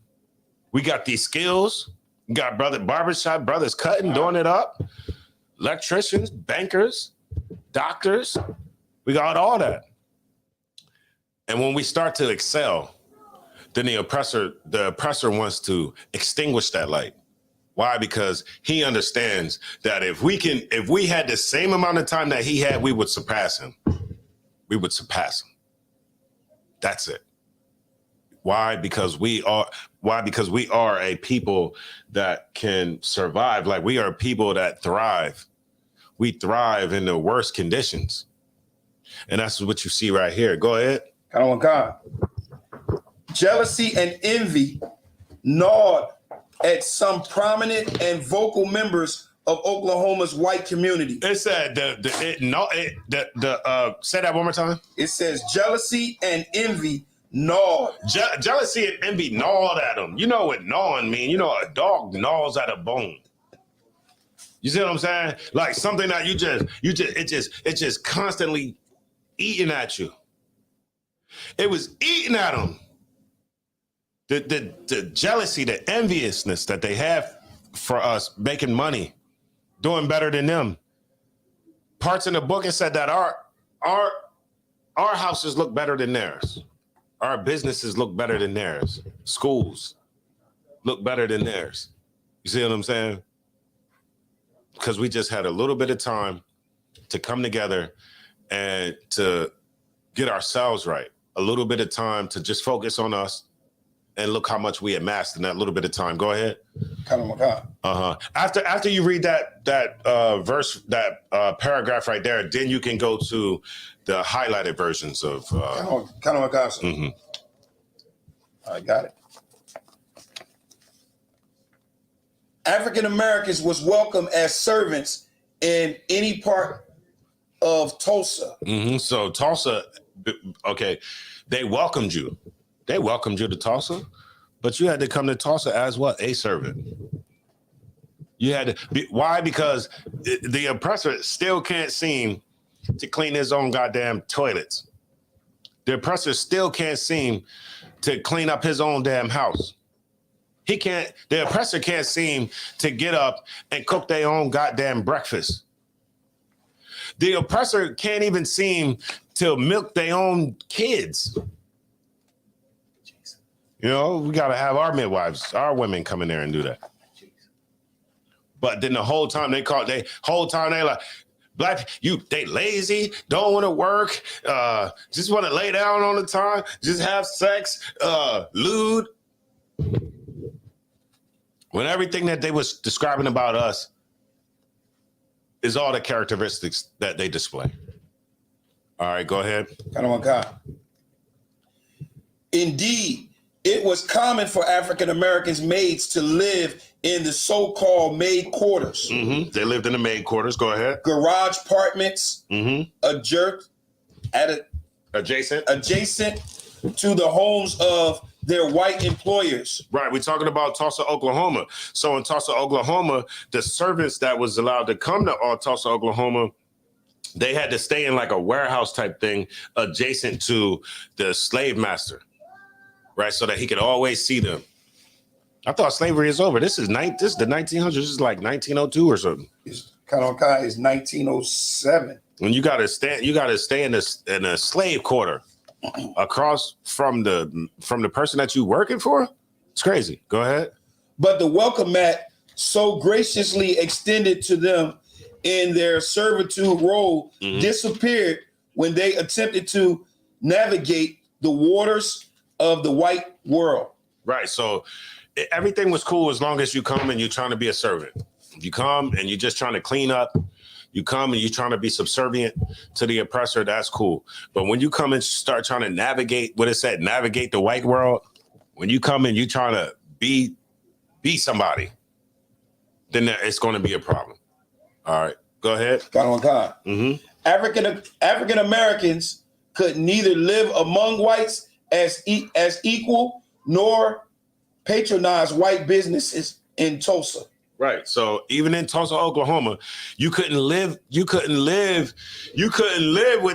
We got these skills. We got barbershop brothers cutting, doing it up. Electricians, bankers, doctors. We got all that. And when we start to excel, then the oppressor wants to extinguish that light. Why? Because he understands that if we had the same amount of time that he had, we would surpass him. We would surpass him. That's it. Why? Because we are a people that can survive. Like, we are people that thrive. We thrive in the worst conditions. And that's what you see right here. Go ahead. Jealousy and envy gnawed at some prominent and vocal members of Oklahoma's white community. It said say that one more time. It says jealousy and envy gnawed. Jealousy and envy gnawed at them. You know what gnawing mean? You know, a dog gnaws at a bone. You see what I'm saying? Like something that it's just constantly eating at you. It was eating at them. The jealousy, the enviousness that they have for us making money, doing better than them. Parts in the book, it said that our houses look better than theirs. Our businesses look better than theirs. Schools look better than theirs. You see what I'm saying? Because we just had a little bit of time to come together and to get ourselves right. A little bit of time to just focus on us. And look how much we amassed in that little bit of time. Go ahead. After you read that verse, that paragraph right there, then you can go to the highlighted versions of. Mm-hmm. I got it. African Americans was welcome as servants in any part of Tulsa. Mm-hmm. So Tulsa, okay, they welcomed you. They welcomed you to Tulsa, but you had to come to Tulsa as what? A servant. You had to be, why? Because the oppressor still can't seem to clean his own goddamn toilets. The oppressor still can't seem to clean up his own damn house. The oppressor can't seem to get up and cook their own goddamn breakfast. The oppressor can't even seem to milk their own kids. You know, we got to have our midwives, our women come in there and do that. But then the whole time they like, black, they lazy, don't want to work, just want to lay down all the time, just have sex, lewd. When everything that they was describing about us is all the characteristics that they display. All right, go ahead. Indeed, it was common for African Americans maids to live in the so-called maid quarters. Mm-hmm. They lived in the maid quarters. Go ahead. Garage apartments, adjacent to the homes of their white employers. Right. We're talking about Tulsa, Oklahoma. So in Tulsa, Oklahoma, the servants that was allowed to come to Tulsa, Oklahoma, they had to stay in like a warehouse type thing adjacent to the slave master, right? So that he could always see them. I thought slavery is over. This is the 1900s. This is like 1902 or something. It's 1907. When you got to stay in a slave quarter across from the person that you working for. It's crazy. Go ahead. But the welcome mat so graciously extended to them in their servitude role disappeared when they attempted to navigate the waters of the white world. Right. So everything was cool as long as you come and you're trying to be a servant. If you come and you're just trying to clean up, you come and you're trying to be subservient to the oppressor, that's cool. But when you come and start trying to navigate the white world, when you come and you're trying to be somebody, then it's going to be a problem. All right, go ahead. African Americans could neither live among whites as equal nor patronize white businesses in Tulsa. Right. So even in Tulsa, Oklahoma, you couldn't live with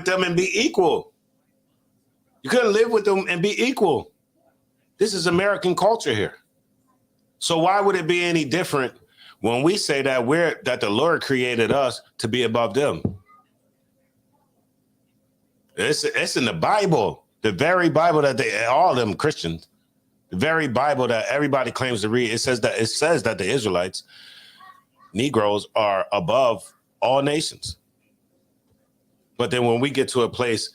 them and be equal. You couldn't live with them and be equal. This is American culture here. So why would it be any different when we say that the Lord created us to be above them? It's in the Bible, the very Bible that all of them Christians, the very Bible that everybody claims to read. It says that the Israelites, Negroes, are above all nations. But then when we get to a place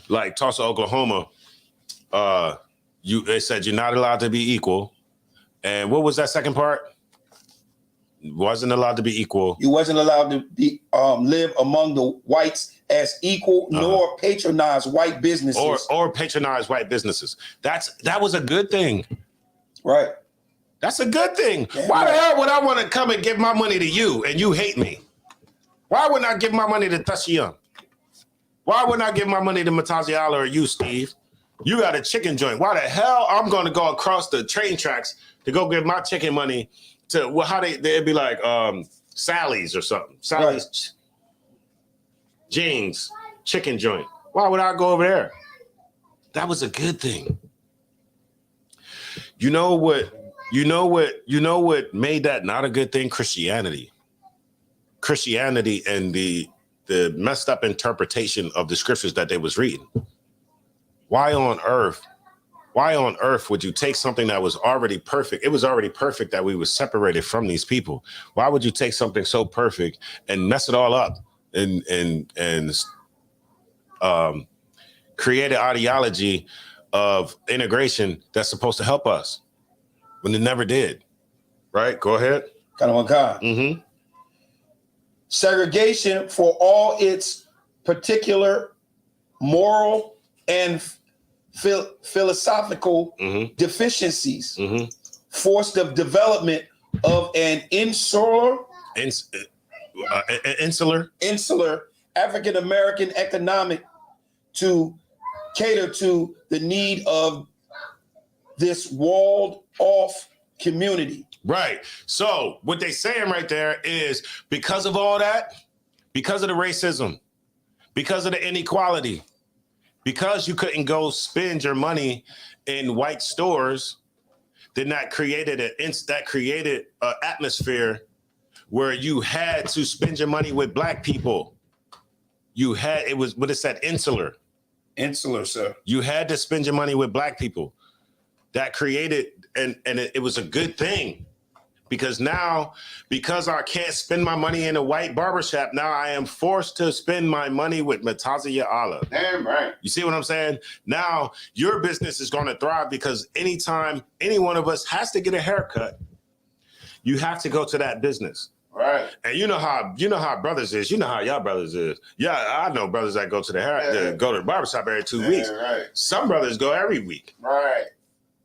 like Tulsa, Oklahoma, it said you're not allowed to be equal. And what was that second part? Wasn't allowed to be equal. You wasn't allowed to be live among the whites as equal, nor patronize white businesses. Or patronize white businesses. That was a good thing. Right. That's a good thing. Damn. Why the hell would I want to come and give my money to you and you hate me? Why wouldn't I give my money to Tashiyan? Why wouldn't I give my money to Mataziala or you, Steve? You got a chicken joint. Why the hell I'm going to go across the train tracks to go give my chicken money to they'd be like Sally's or something. Sally's, right. Jane's chicken joint. Why would I go over there? That was a good thing. You know what made that not a good thing? Christianity and the messed up interpretation of the scriptures that they was reading. Why on earth would you take something that was already perfect? It was already perfect that we were separated from these people. Why would you take something so perfect and mess it all up and create an ideology of integration that's supposed to help us when it never did? Right? Go ahead. Mm-hmm. Segregation for all its particular moral and philosophical deficiencies, forced the development of an insular African American economic to cater to the need of this walled off community. Right. So what they saying right there is because of all that, because of the racism, because of the inequality, because you couldn't go spend your money in white stores, then that created an atmosphere where you had to spend your money with black people. It was what it said, insular. Insular, sir. You had to spend your money with black people. That created, and it was a good thing. Because now, because I can't spend my money in a white barbershop, now I am forced to spend my money with Mataziya Allah. Damn right. You see what I'm saying? Now your business is going to thrive because anytime any one of us has to get a haircut, you have to go to that business. Right. And you know how brothers is. You know how y'all brothers is. Yeah, I know brothers that go to go to the barbershop every 2 weeks. Right. Some brothers go every week. Right.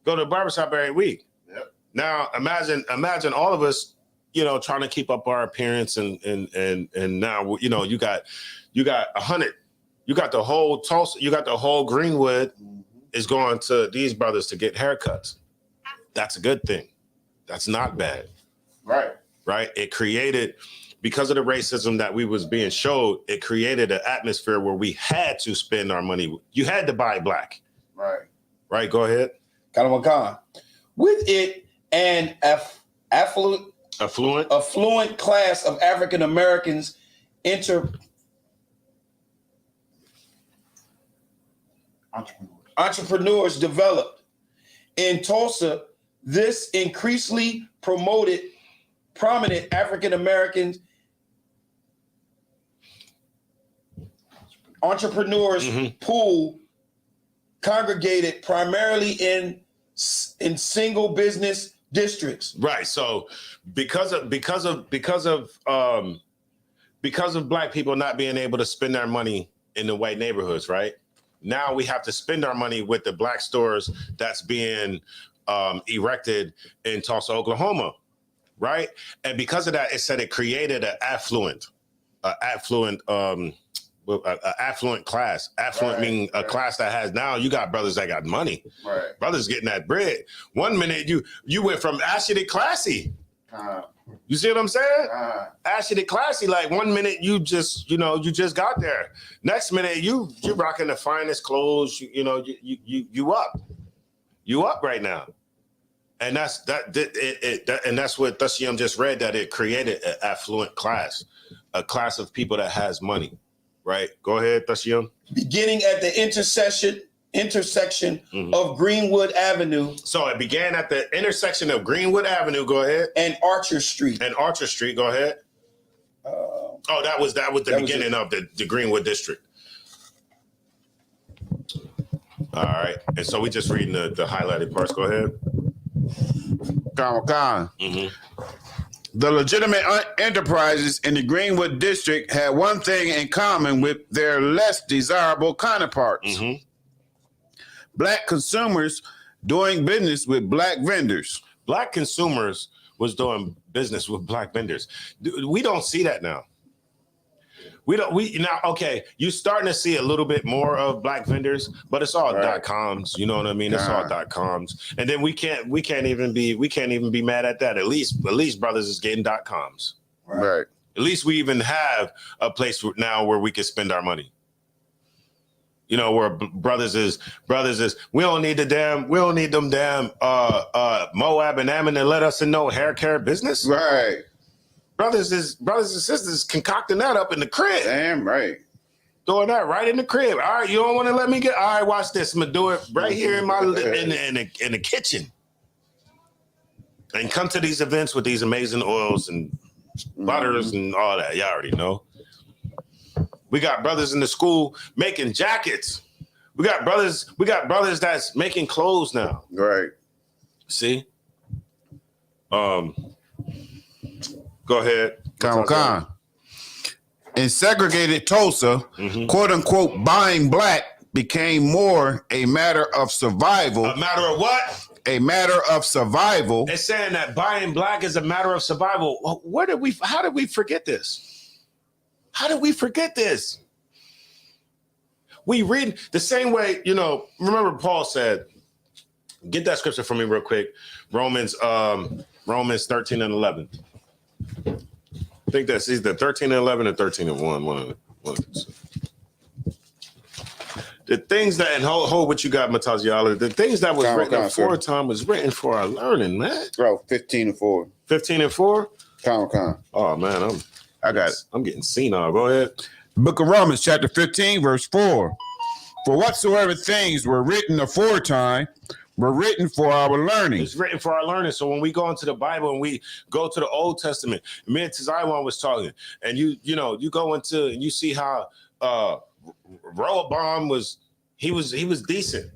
Go to the barbershop every week. Now imagine all of us, trying to keep up our appearance and now you got 100, you got the whole Tulsa, you got the whole Greenwood is going to these brothers to get haircuts. That's a good thing. That's not bad. Right. It created, because of the racism that we was being showed, it created an atmosphere where we had to spend our money. You had to buy black. Right. Go ahead. Khan. With it, an affluent class of African Americans entrepreneurs developed. In Tulsa, this increasingly prominent African Americans entrepreneurs pool congregated primarily in single business districts. Right. So because of black people not being able to spend their money in the white neighborhoods, right? Now we have to spend our money with the black stores that's being erected in Tulsa, Oklahoma, right? And because of that, it said it created an affluent class. Affluent meaning a class that has, now you got brothers that got money. Right. Brothers getting that bread. 1 minute you went from ashy to classy. You see what I'm saying? Ashy to classy. Like 1 minute you just got there. Next minute you rocking the finest clothes. You up. You up right now. And that's what Thashiam just read, that it created an affluent class, a class of people that has money. Right. Go ahead, Thashiam. Beginning at the intersection of Greenwood Avenue. So it began at the intersection of Greenwood Avenue. Go ahead. And Archer Street. Go ahead. That was the beginning of the Greenwood district. All right. And so we just reading the highlighted parts. Go ahead. The legitimate enterprises in the Greenwood district had one thing in common with their less desirable counterparts. Black consumers doing business with black vendors. Black consumers was doing business with black vendors. We don't see that now. You're starting to see a little bit more of black vendors, but it's all .coms. You know what I mean? It's all .coms. And then we can't even be mad at that. At least brothers is getting .coms. Right. At least we even have a place now where we can spend our money. Where brothers is, we don't need them damn Moab and Ammon to let us in no hair care business. Right. Brothers and sisters concocting that up in the crib. Damn right. Doing that right in the crib. All right, you don't want to let me get. All right, watch this. I'm gonna do it right here in the kitchen. And come to these events with these amazing oils and butters and all that. Y'all already know. We got brothers in the school making jackets. We got brothers that's making clothes now. Right. See? Go ahead. Khan. In segregated Tulsa, quote unquote, buying black became more a matter of survival. A matter of what? A matter of survival. It's saying that buying black is a matter of survival. How did we forget this? How did we forget this? We read the same way, remember Paul said, Get that scripture for me real quick. Romans 13 and 11. I think that's either 13 and 11 or 13 and 1. One of the The things that, and hold what you got, Mataziala. The things that was written aforetime was written for our learning, man. Bro, 15 and 4. 15 and 4? Con. Oh, man, I got it. I'm getting senile. Go ahead. Book of Romans, chapter 15, verse 4. For whatsoever things were written aforetime were written for our learning. It's written for our learning. So when we go into the Bible and we go to the Old Testament, me and Tizaiwan was talking, and you go into and you see how Rehoboam was decent,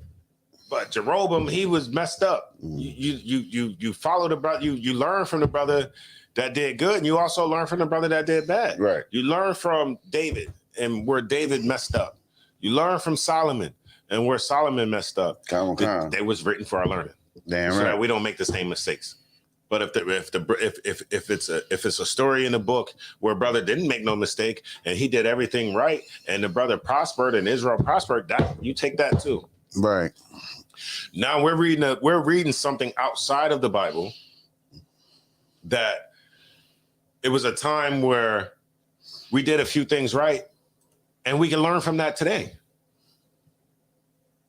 but Jeroboam, he was messed up. You follow the brother, you learn from the brother that did good, and you also learn from the brother that did bad. Right. You learn from David and where David messed up. You learn from Solomon and where Solomon messed up. They was written for our learning. Damn so right. that we don't make the same mistakes. But if it's a story in the book where brother didn't make no mistake and he did everything right and the brother prospered and Israel prospered, that you take that too. Right. Now we're reading something outside of the Bible that it was a time where we did a few things right and we can learn from that today.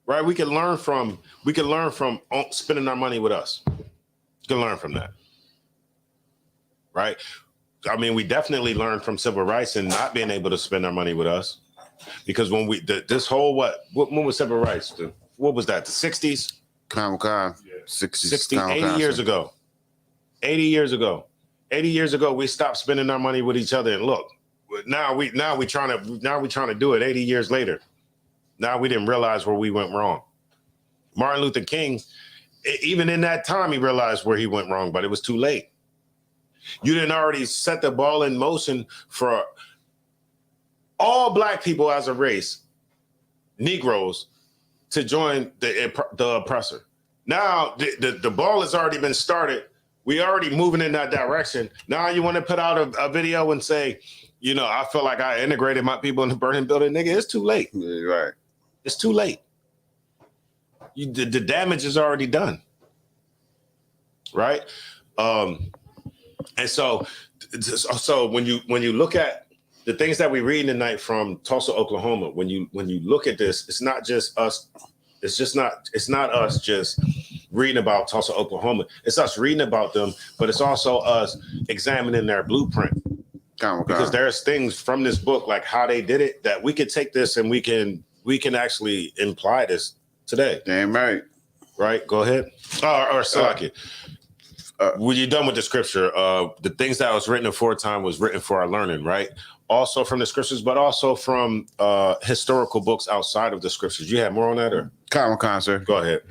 Right? We can learn from spending our money with us. Can learn from that, right? I mean, we definitely learned from civil rights and not being able to spend our money with us, because when this whole when was civil rights? What was that? The 60s? 60, 80 years ago. 80 years ago. 80 years ago, we stopped spending our money with each other. And look, now we trying to do it 80 years later. Now we didn't realize where we went wrong. Martin Luther King, even in that time, he realized where he went wrong, but it was too late. You didn't already set the ball in motion for all black people as a race, Negroes, to join the oppressor. Now the ball has already been started. We already moving in that direction. Now you want to put out a video and say, I feel like I integrated my people in the burning building. Nigga, it's too late. Yeah, right. It's too late. The damage is already done, right? And so when you look at the things that we read tonight from Tulsa, Oklahoma, when you look at this, it's not just us. It's not us just reading about Tulsa, Oklahoma. It's us reading about them, but it's also us examining their blueprint. Because there's things from this book, like how they did it, that we could take this and we can actually imply this today. Damn right. Right? Go ahead. Or Salaki. When you're done with the scripture, the things that was written aforetime was written for our learning, right? Also from the scriptures, but also from historical books outside of the scriptures. You have more on that, or? Con, sir. Go ahead.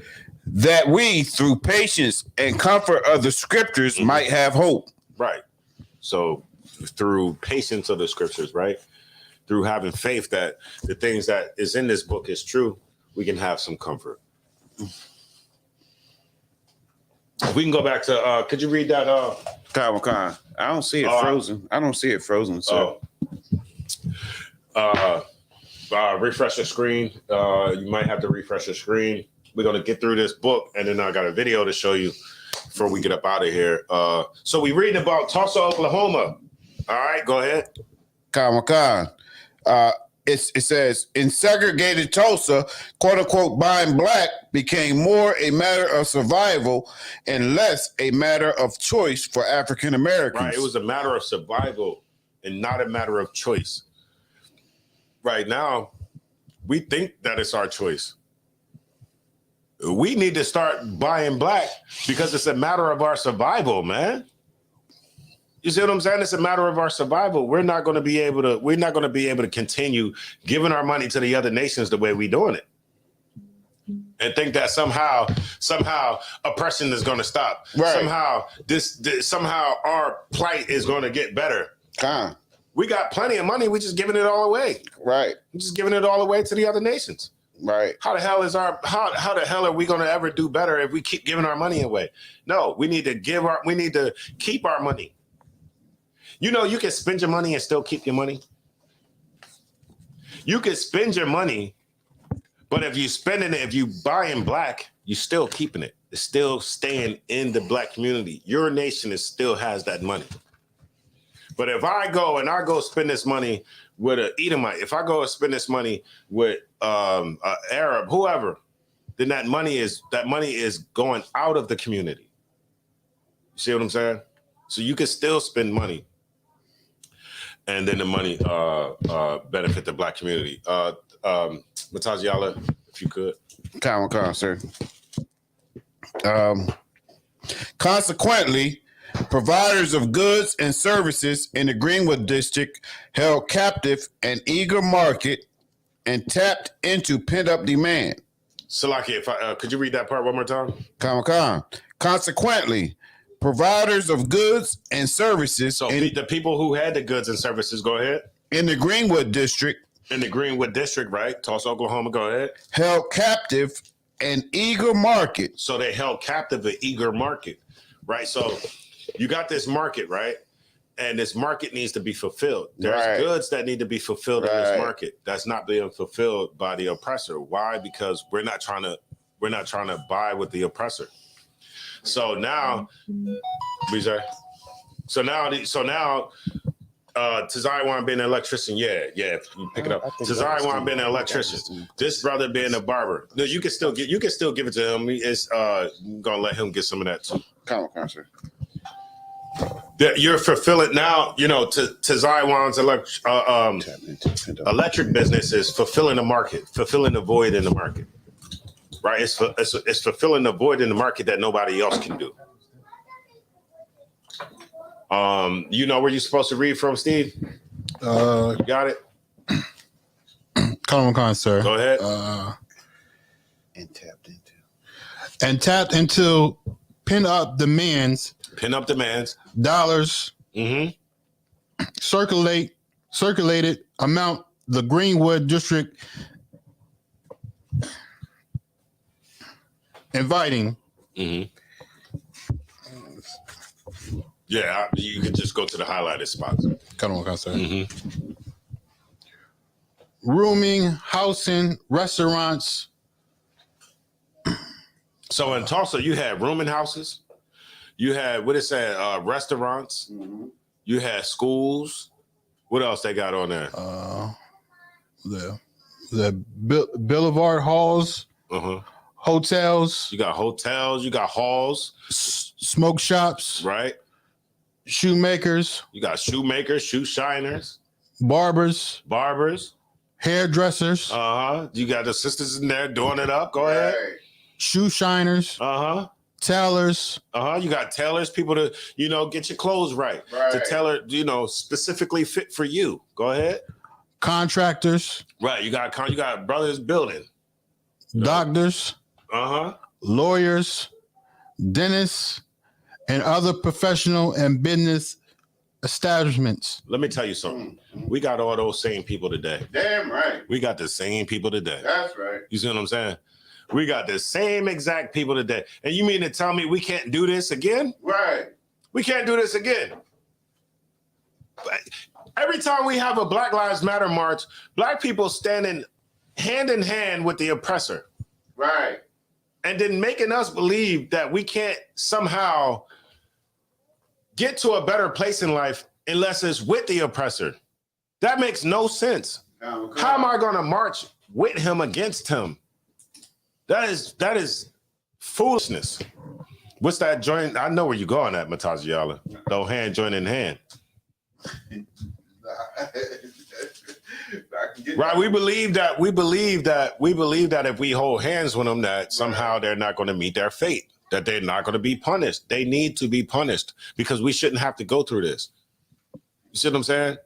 That we, through patience and comfort of the scriptures, might have hope. Right. So through patience of the scriptures, right? Through having faith that the things that is in this book is true, we can have some comfort. We can go back to, could you read that? Con. I don't see it frozen. I don't see it frozen, sir. Refresh the screen. You might have to refresh the screen. We're going to get through this book, and then I got a video to show you before we get up out of here. So we reading about Tulsa, Oklahoma. All right, go ahead. Con. It says, in segregated Tulsa, quote unquote, buying black became more a matter of survival and less a matter of choice for African Americans. Right, it was a matter of survival and not a matter of choice. Right now, we think that it's our choice. We need to start buying black because it's a matter of our survival, man. You see what I'm saying? It's a matter of our survival. We're not going to be able to continue giving our money to the other nations the way we're doing it, and think that somehow oppression is going to stop. Right. Somehow our plight is going to get better. We got plenty of money. We're just giving it all away. Right. We're just giving it all away to the other nations. Right. How the hell are we going to ever do better if we keep giving our money away? No, we need to keep our money. You can spend your money and still keep your money. You can spend your money, but if you buying black, you still keeping it. is still staying in the black community. Your nation still has that money. But if I go spend this money with an Edomite, if I go and spend this money with an Arab, whoever, then that money is going out of the community. You see what I'm saying? So you can still spend money, and then the money benefit the black community. Mataziala, if you could. Come, sir. Consequently, providers of goods and services in the Greenwood district held captive an eager market and tapped into pent-up demand. Salaki, could you read that part one more time? Come. Consequently, providers of goods and services So the people who had the goods and services, go ahead. In the Greenwood district, right? Tulsa, Oklahoma, go ahead. Held captive an eager market. So they held captive an eager market, right? So you got this market, right? And this market needs to be fulfilled. There's goods that need to be fulfilled in this market that's not being fulfilled by the oppressor. Why? Because we're not trying to buy with the oppressor. So now, Tazaiwan being an electrician, if you pick it up. Tazaiwan being an electrician. This brother being a barber. No, you can still give it to him. It's gonna let him get some of that too. Come, sir. That you're fulfilling now, Tazaiwan's electric business is fulfilling the market, fulfilling the void in the market. Right? It's fulfilling the void in the market that nobody else can do. You know where you're supposed to read from, Steve? You got it? Come, sir. Go ahead. And tapped into pin up demands. Dollars. Mm-hmm. Circulated amount the Greenwood district inviting. Mm-hmm. Yeah, you could just go to the highlighted spots. Come on, sir. Mm-hmm. Rooming, housing, restaurants. So in Tulsa, you had rooming houses. You had, restaurants. Mm-hmm. You had schools. What else they got on there? The boulevard halls. Uh-huh. Hotels. You got hotels. You got halls. Smoke shops. Right. Shoemakers. You got shoemakers, shoe shiners. Barbers. You Hairdressers. got the sisters in there doing it up. Go ahead. Shoe shiners. Tailors. You got tailors, people to, get your clothes right. To tailor, specifically fit for you. Go ahead. Contractors. Right. You got brothers building. Doctors. Lawyers. Dentists. And other professional and business establishments. Let me tell you something. We got all those same people today. Damn right. We got the same people today. That's right. You see what I'm saying? We got the same exact people today. And you mean to tell me we can't do this again? Right. We can't do this again. Every time we have a Black Lives Matter march, Black people standing hand in hand with the oppressor. Right. And then making us believe that we can't somehow get to a better place in life unless it's with the oppressor. That makes no sense. How am I going to march with him against him? That is foolishness. What's that joint? I know where you're going at, Mataziala. No hand joint in hand. Right. We believe that if we hold hands with them, that somehow they're not going to meet their fate, that they're not going to be punished. They need to be punished because we shouldn't have to go through this. You see what I'm saying?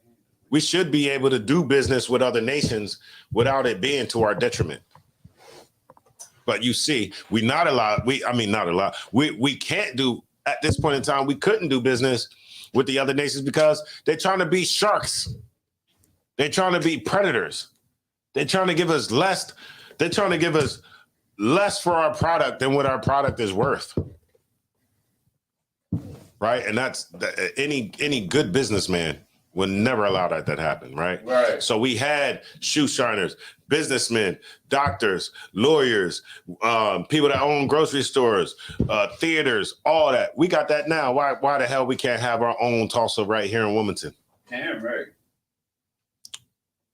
We should be able to do business with other nations without it being to our detriment. But you see, we can't do, at this point in time, we couldn't do business with the other nations because they're trying to be sharks. They're trying to be predators. They're trying to give us less. They're trying to give us less for our product than what our product is worth. Right? And that's any good businessman Would never allow that to happen, right? Right. So we had shoe shiners, businessmen, doctors, lawyers, people that own grocery stores, theaters, all that. We got that now. Why the hell we can't have our own Tulsa right here in Wilmington? Damn right.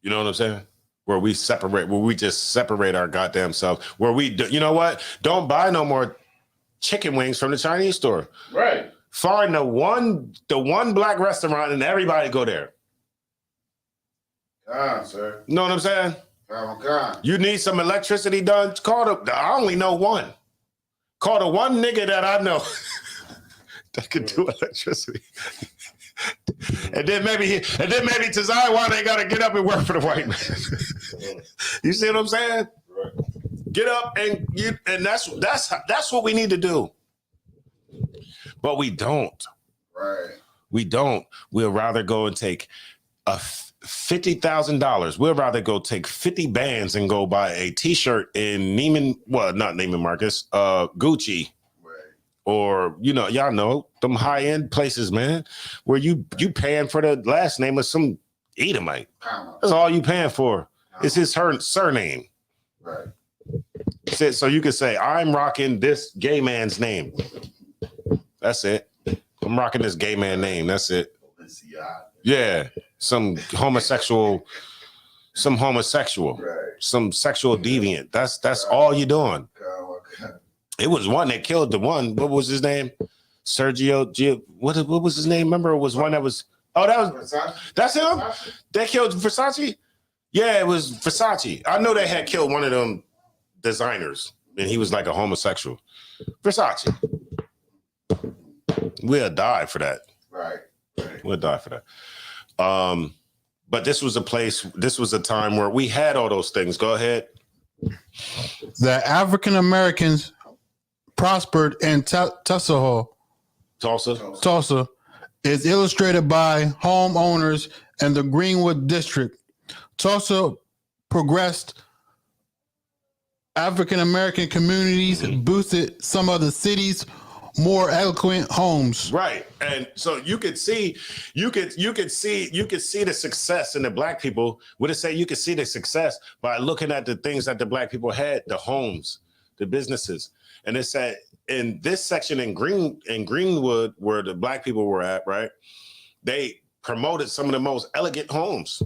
You know what I'm saying? Where we just separate our goddamn selves. Where we do, you know what? Don't buy no more chicken wings from the Chinese store. Right. Find the one black restaurant and everybody go there. God, sir. You know what I'm saying? God. You need some electricity done? I only know one. Call the one nigga that I know that could do electricity. And then maybe Tazai, why they gotta get up and work for the white man. You see what I'm saying? Right. Get up and that's what we need to do. But we don't. Right. We don't. We'll rather go and take $50,000. We'll rather go take 50 bands and go buy a T-shirt in not Neiman Marcus, Gucci. Right. Or, y'all know, them high-end places, man, where you paying for the last name of some Edomite. That's all you paying for. It's her surname. Right. So you can say, I'm rocking this gay man's name. That's it. I'm rocking this gay man name. That's it. Yeah. Some homosexual, right. Some sexual deviant. That's all you're doing. It was one that killed the one. What was his name? Sergio. What was his name? Remember, it was one that was. Oh, that's him. Versace? They killed Versace. Yeah, it was Versace. I know they had killed one of them designers, and he was like a homosexual. Versace. We'll die for that. Right. We'll die for that. But this was a time where we had all those things. Go ahead. The African Americans prospered in Tulsa is illustrated by homeowners in the Greenwood district. Tulsa progressed African American communities, boosted some of the city's more eloquent homes. Right. And so you could see the success in the black people. Would it say you could see the success by looking at the things that the black people had, the homes, the businesses. And it said in this section in Greenwood, where the black people were at, right, they promoted some of the most elegant homes.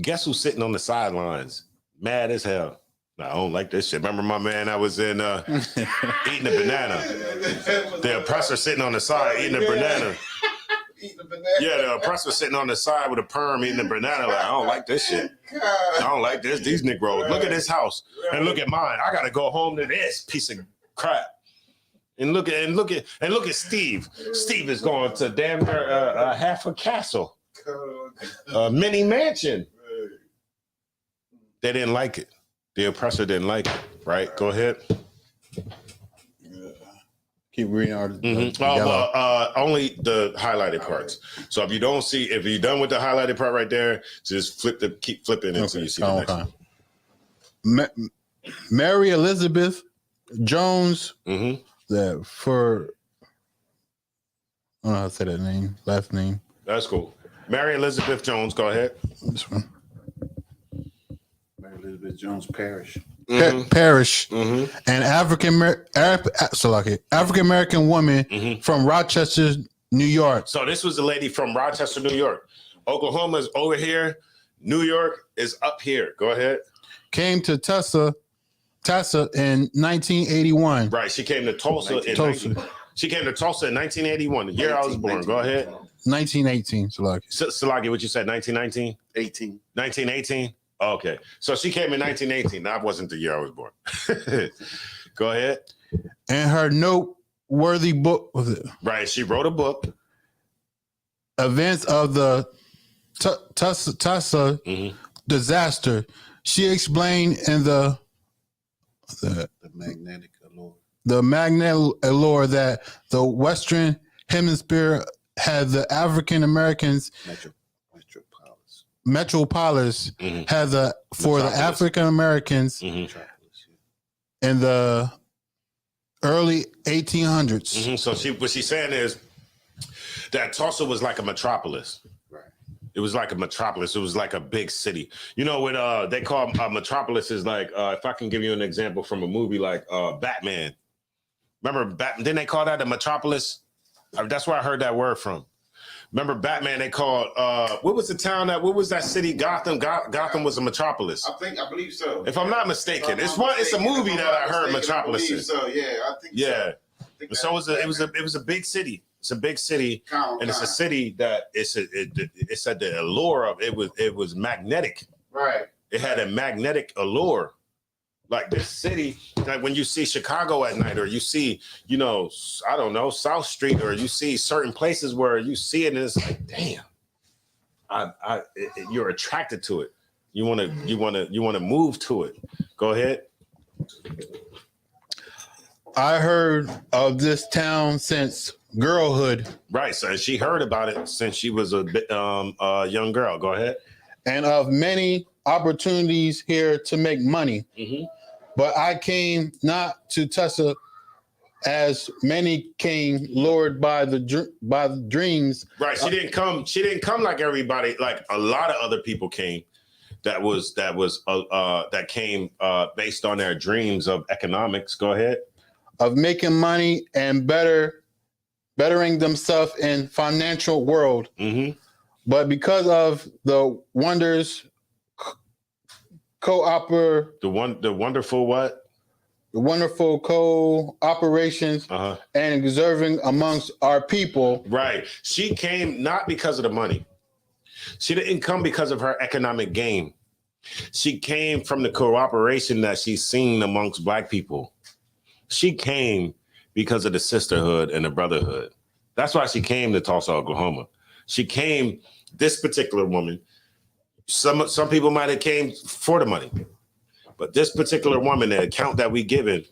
Guess who's sitting on the sidelines? Mad as hell. I don't like this shit. Remember my man, I was in eating a banana. The oppressor sitting on the side eating a banana. Yeah, the oppressor sitting on the side with a perm eating a banana. Like, I don't like this shit. I don't like this. These Negroes. Look at this house and look at mine. I gotta go home to this piece of crap. And look at Steve. Steve is going to damn near a half a castle, a mini mansion. They didn't like it. The oppressor didn't like it, right? Go ahead. Keep reading our only the highlighted parts. So if you're done with the highlighted part right there, just keep flipping until you see the next one. Mary Elizabeth Jones, that for I don't know how to say that last name. That's cool. Mary Elizabeth Jones, go ahead. This one. Elizabeth Jones Parish. Parish, an African American woman from Rochester, New York. So this was a lady from Rochester, New York. Oklahoma is over here. New York is up here. Go ahead. Came to Tulsa in 1981. Right. She came to Tulsa. She came to Tulsa in 1981, the year I was born. Go ahead. 1918, Salaki. Salaki, what you said, 1919? 1918? Okay. So she came in 1918. That wasn't the year I was born. Go ahead. And her noteworthy book was it? Right. She wrote a book. Events of the Tulsa disaster. She explained in the magnetic allure. The magnetic allure that the Western Hemisphere had the African Americans metropolis had for the African Americans in the early 1800s. So what she's saying is that Tulsa was like a metropolis. Right. It was like a metropolis. It was like a big city. You know what they call metropolis is like, if I can give you an example from a movie like Batman. Remember Batman? Didn't they call that a metropolis? That's where I heard that word from. Remember Batman, they called, what was that city? Gotham? Gotham was a metropolis. I believe so. If I'm not mistaken. It's a movie that I heard metropolis is. So, yeah, I think yeah. So. So it was a big city. It's a big city, and it's a city that it said the allure of it was magnetic. Right. It had a magnetic allure. Like this city, like when you see Chicago at night, or you see, I don't know, South Street, or you see certain places where you see it and it's like, damn, you're attracted to it. You want to move to it. Go ahead. I heard of this town since girlhood. Right. So she heard about it since she was a young girl. Go ahead. And of many opportunities here to make money. Mm-hmm. But I came not to Tulsa as many came lured by the dreams. Right. She didn't come like everybody, like a lot of other people came that came based on their dreams of economics. Go ahead. Of making money and bettering themselves in financial world. Mm-hmm. But because of the wonders the wonderful what? The wonderful cooperations and exerting amongst our people. Right. She came not because of the money. She didn't come because of her economic gain. She came from the cooperation that she's seen amongst Black people. She came because of the sisterhood and the brotherhood. That's why she came to Tulsa, Oklahoma. She came, this particular woman, some people might have came for the money, but this particular woman, the account that we given,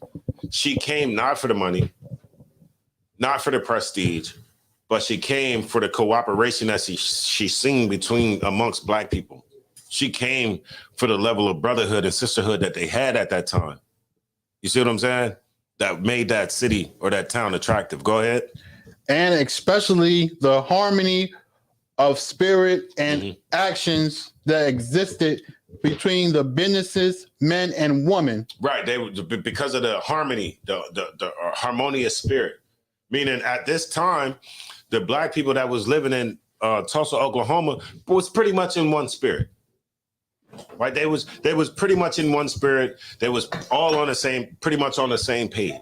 she came not for the money, not for the prestige, but she came for the cooperation that she's seen amongst Black people. She came for the level of brotherhood and sisterhood that they had at that time. You see what I'm saying? That made that city or that town attractive. Go ahead. And especially the harmony of spirit and actions that existed between the businesses, men and women. Right. They were because of the harmony, the harmonious spirit. Meaning at this time, the Black people that was living in Tulsa, Oklahoma, was pretty much in one spirit. Right. They was pretty much in one spirit. They was all pretty much on the same page.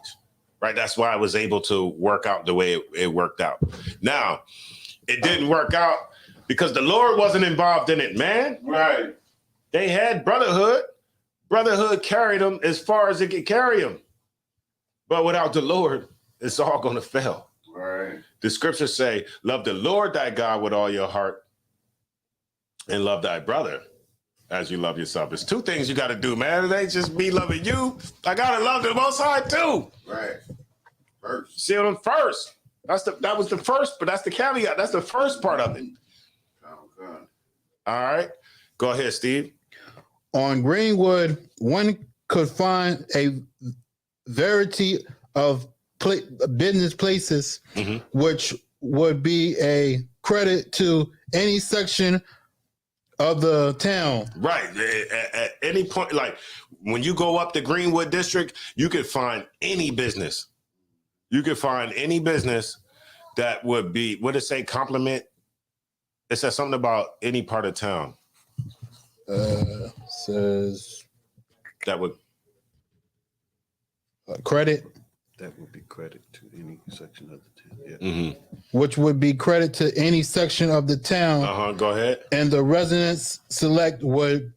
Right. That's why I was able to work out the way it worked out. Now, it didn't work out because the Lord wasn't involved in it, man. Right. They had brotherhood. Brotherhood carried them as far as it could carry them. But without the Lord, it's all going to fail. Right. The scriptures say, love the Lord thy God with all your heart and love thy brother as you love yourself. There's two things you got to do, man. It ain't just me loving you. I got to love the Most High too. Right. First. See them first. That was the first, but that's the caveat. That's the first part of it. Oh, God. All right. Go ahead, Steve. On Greenwood, one could find a variety of business places, which would be a credit to any section of the town. Right. At any point, like when you go up the Greenwood district, you could find any business. You could find any business that would be, what did it say, compliment? It says something about any part of town. Says that would credit. That would be credit to any section of the town. Yeah. Mm-hmm. Which would be credit to any section of the town. Go ahead. And the residents select would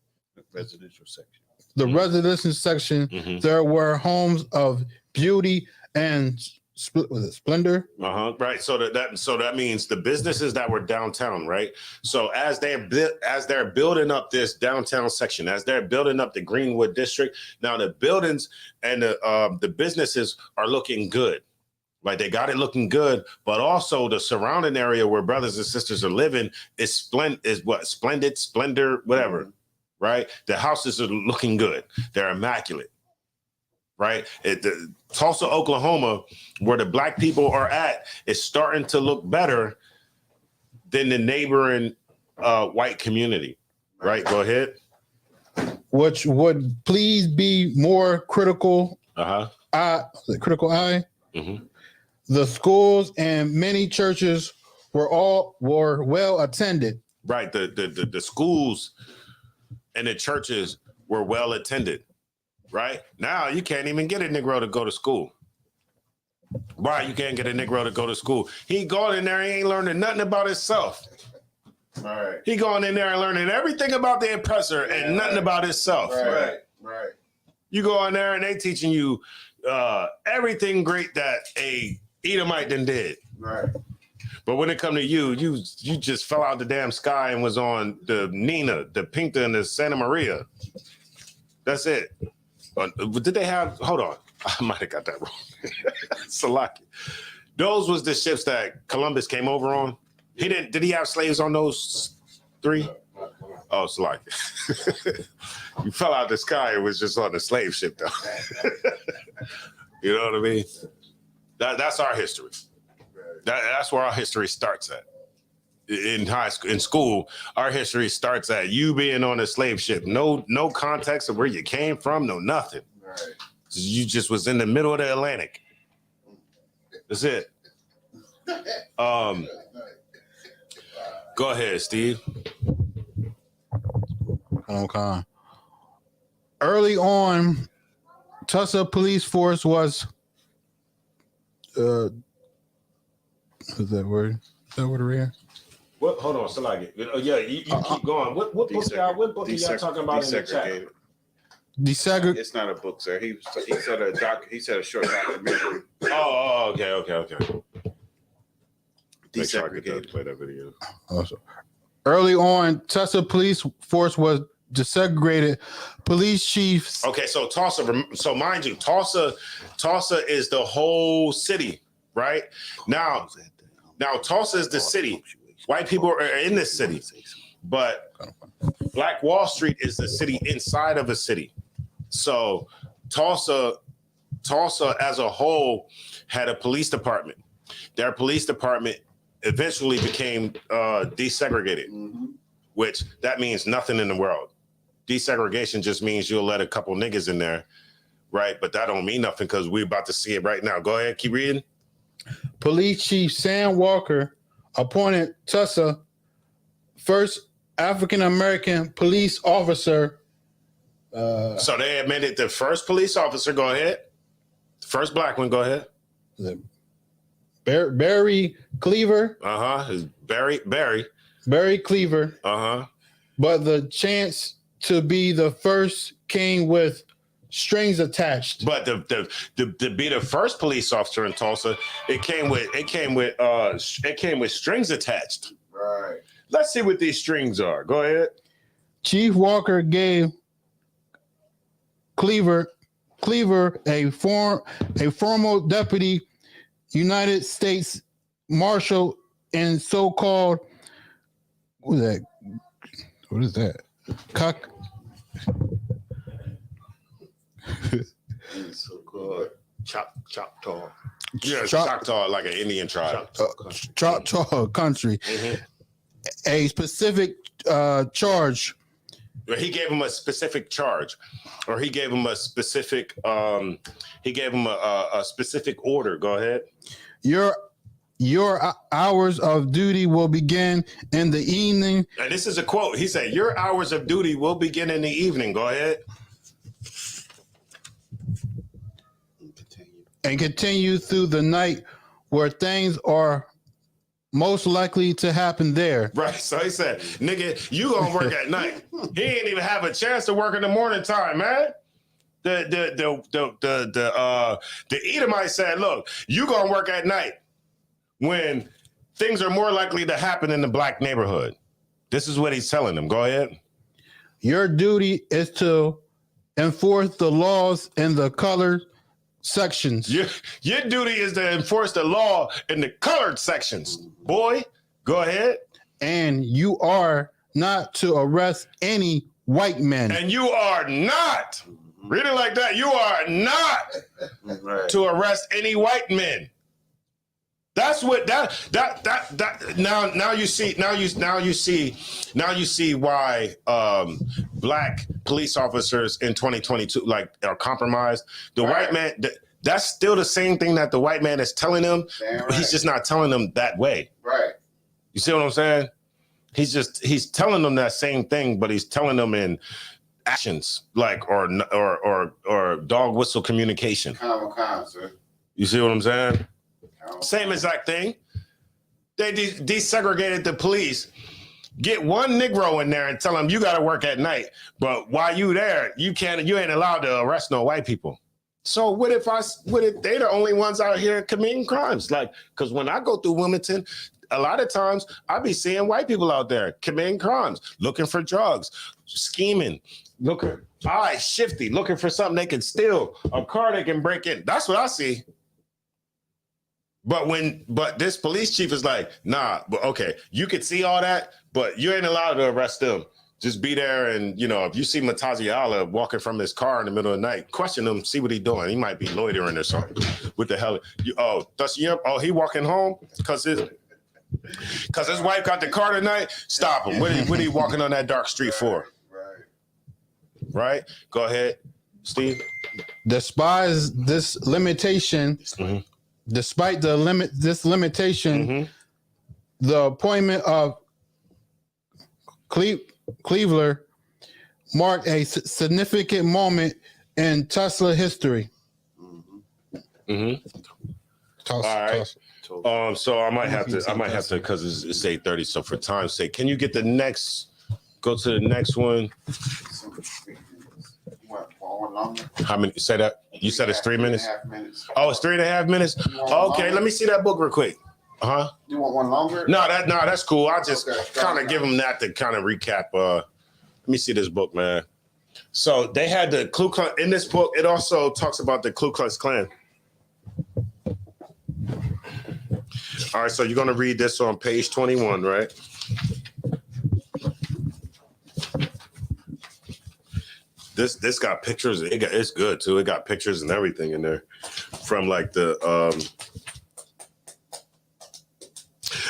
residential section. The residential section. There were homes of beauty and splendor. Right. So that means the businesses that were downtown, right? So as they're building up this downtown section, as they're building up the Greenwood district, now the buildings and the businesses are looking good. Like they got it looking good, but also the surrounding area where brothers and sisters are living is splendor, whatever. Right? The houses are looking good. They're immaculate. right? Tulsa, Oklahoma, where the black people are at, is starting to look better than the neighboring white community, right? Go ahead. Which would please be more critical. Critical eye. Mm-hmm. The schools and many churches were well attended. Right. The schools and the churches were well attended. Right now, you can't even get a Negro to go to school. Why you can't get a Negro to go to school? He going in there, he ain't learning nothing about himself. All right. He going in there and learning everything about the oppressor and nothing about himself. Right. You go in there and they teaching you everything great that a Edomite done did. Right. But when it come to you just fell out the damn sky and was on the Nina, the Pinta, and the Santa Maria. That's it. Did they have? Hold on, I might have got that wrong. Salaki. Those was the ships that Columbus came over on. He didn't. Did he have slaves on those 3? Oh, Salaki. You fell out the sky. It was just on the slave ship, though. You know what I mean? That's our history. That's where our history starts at. In high school, in school, our history starts at you being on a slave ship. No context of where you came from, no nothing. Right. You just was in the middle of the Atlantic. That's it. Go ahead, Steve. Okay. Early on, Tulsa police force was is that word? Is that word here? What? Hold on, Salaki. Yeah, you keep going. What book are y'all talking about in the chat? Desegregate. It's not a book, sir. He said a short documentary. Oh, okay. Make sure I get that, Desegregated. play that video. Also, early on, Tulsa police force was desegregated. Police chiefs. Okay, so Tulsa. So mind you, Tulsa is the whole city, right? Now Tulsa is the city. White people are in this city, but Black Wall Street is the city inside of a city. So Tulsa as a whole had a police department. Their police department eventually became desegregated, which that means nothing in the world. Desegregation just means you'll let a couple niggas in there, right? But that don't mean nothing because we're about to see it right now. Go ahead, keep reading. Police Chief Sam Walker appointed Tulsa first African-American police officer. So they admitted the first police officer. Go ahead. First black one. Go ahead. Barry Cleaver. Barry Cleaver. But the chance to be the first came with strings attached. But to be the first police officer in Tulsa, it came with strings attached. Right. Let's see what these strings are. Go ahead. Chief Walker gave Cleaver a formal deputy United States Marshal in so-called what is that? So-called Choctaw. Yeah, Choctaw, like an Indian tribe. Choctaw country. A specific charge. He gave him a specific charge, or he gave him a specific. He gave him a specific order. Go ahead. Your hours of duty will begin in the evening. And this is a quote. He said, "Your hours of duty will begin in the evening." Go ahead. And continue through the night, where things are most likely to happen there. Right. So he said, "Nigga, you gonna work at night." He ain't even have a chance to work in the morning time, man. The Edomite said, "Look, you gonna work at night when things are more likely to happen in the black neighborhood." This is what he's telling them. Go ahead. Your duty is to enforce the laws in the colored sections. Your duty is to enforce the law in the colored sections. Boy, go ahead. And you are not to arrest any white men. And you are not Read it like that. You are not to arrest any white men. That's what that now you see why black police officers in 2022 like are compromised. The white man, that's still the same thing that the white man is telling them. He's just not telling them that way. Right. You see what I'm saying? He's telling them that same thing, but he's telling them in actions, like or dog whistle communication. Calm, sir. You see what I'm saying? Same exact thing. They desegregated the police. Get one Negro in there and tell them you got to work at night. But while you there, you ain't allowed to arrest no white people. So what if they the only ones out here committing crimes? Like, because when I go through Wilmington, a lot of times I be seeing white people out there committing crimes, looking for drugs, scheming, shifty, looking for something they can steal, a car they can break in. That's what I see. But this police chief is like, nah, but okay, you could see all that, but you ain't allowed to arrest them. Just be there, and if you see Mataziala walking from his car in the middle of the night, question him, see what he's doing. He might be loitering or something. What the hell? He walking home because his wife got the car tonight. Stop him. What are you walking on that dark street for? Right. Go ahead, Steve. Despise this limitation. Mm-hmm. Despite this limitation, the appointment of Cleveland marked a significant moment in Tulsa history. Tulsa, all right. So I might have to, because it's 8:30. So for time's sake, can you get go to the next one? How many? Say that. You said it's 3 minutes? 3.5 minutes. Oh, it's 3.5 minutes? Okay, let me see that book real quick. You want one longer? No, that's cool. I just kind of give them that to kind of recap. Let me see this book, man. So they had the Ku Klux in this book. It also talks about the Ku Klux Klan. All right, so you're gonna read this on page 21, right? This got pictures. It's good too. It got pictures and everything in there from like the.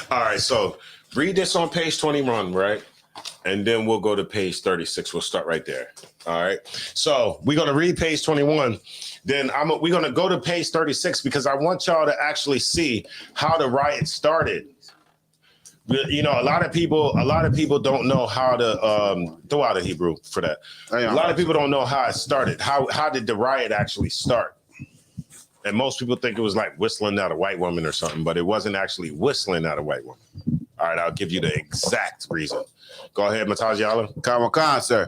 All right, so read this on page 21, right? And then we'll go to page 36. We'll start right there. All right. So we're gonna read page 21. Then we're gonna go to page 36 because I want y'all to actually see how the riot started. A lot of people don't know how to throw out a Hebrew for that. A lot of people don't know how it started. How did the riot actually start? And most people think it was like whistling at a white woman or something, but it wasn't actually whistling at a white woman. All right, I'll give you the exact reason. Go ahead, Mataziala. Khan, sir.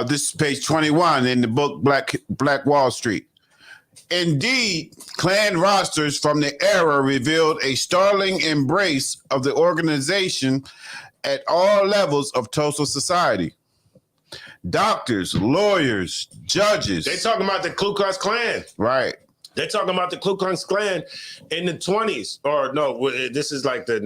This is page 21 in the book Black Wall Street. Indeed, Klan rosters from the era revealed a startling embrace of the organization at all levels of Tulsa society. Doctors, lawyers, judges. They talking about the Ku Klux Klan. Right. They're talking about the Ku Klux Klan in the 20s. Or no, this is like this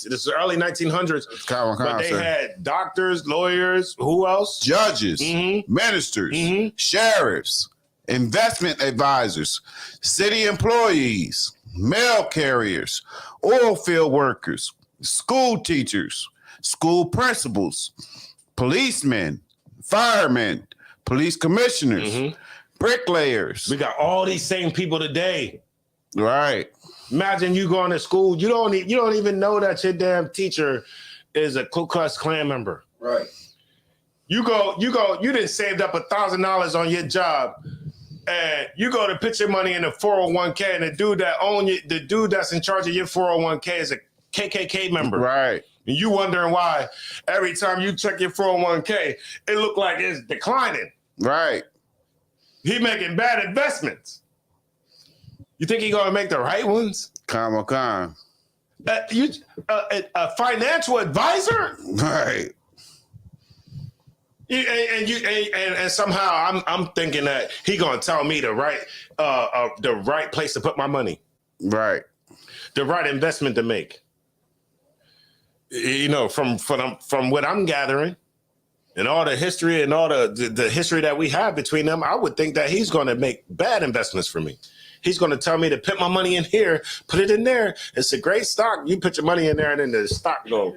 is early 1900s. But they had doctors, lawyers, who else? Judges, ministers, sheriffs, investment advisors, city employees, mail carriers, oil field workers, school teachers, school principals, policemen, firemen, police commissioners, bricklayers. We got all these same people today. Right. Imagine you going to school. You don't even know that your damn teacher is a Ku Klux Klan member. Right. You done saved up $1,000 on your job. And you go to put your money in a 401k, and the dude that's in charge of your 401k is a KKK member. Right. And you wondering why every time you check your 401k, it look like it's declining. Right. He making bad investments. You think he gonna make the right ones? Khan. A financial advisor? Right. And somehow I'm thinking that he gonna tell me the right place to put my money, right, the right investment to make. From what I'm gathering, and all the history and all the history that we have between them, I would think that he's going to make bad investments for me. He's going to tell me to put my money in here, put it in there. It's a great stock. You put your money in there, and then the stock go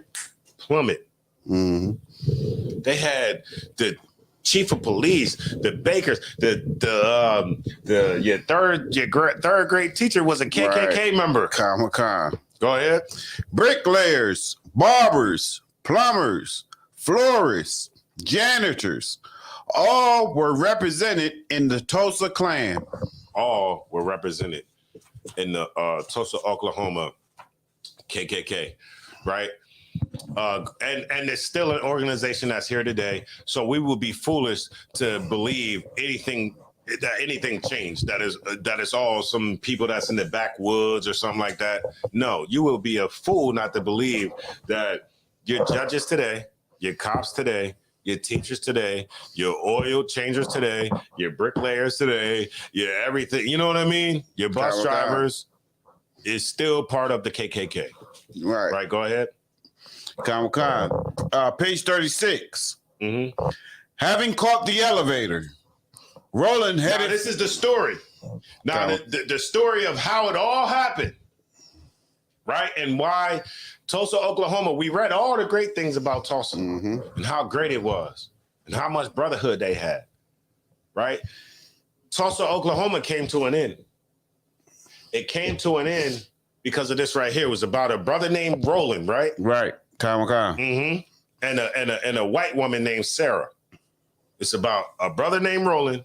plummet. Mm-hmm. They had the chief of police, the bakers, your third grade teacher was a KKK member. Comic-Con. Go ahead. Bricklayers, barbers, plumbers, florists, janitors, all were represented in the Tulsa Klan. All were represented in the Tulsa, Oklahoma KKK, right? And there's still an organization that's here today. So we would be foolish to believe anything changed. That is all some people that's in the backwoods or something like that. No, you will be a fool not to believe that your judges today, your cops today, your teachers today, your oil changers today, your bricklayers today, your everything, you know what I mean? Your bus drivers is still part of the KKK. Right. Right, go ahead. Comic-Con. Page 36. Mm-hmm. Having caught the elevator, Roland headed... Now, this is the story. Now, the story of how it all happened, right? And why Tulsa, Oklahoma, we read all the great things about Tulsa and how great it was and how much brotherhood they had, right? Tulsa, Oklahoma came to an end. It came to an end because of this right here. It was about a brother named Roland, right? Right. Comic-Con. Mm-hmm. And a white woman named Sarah. It's about a brother named Roland,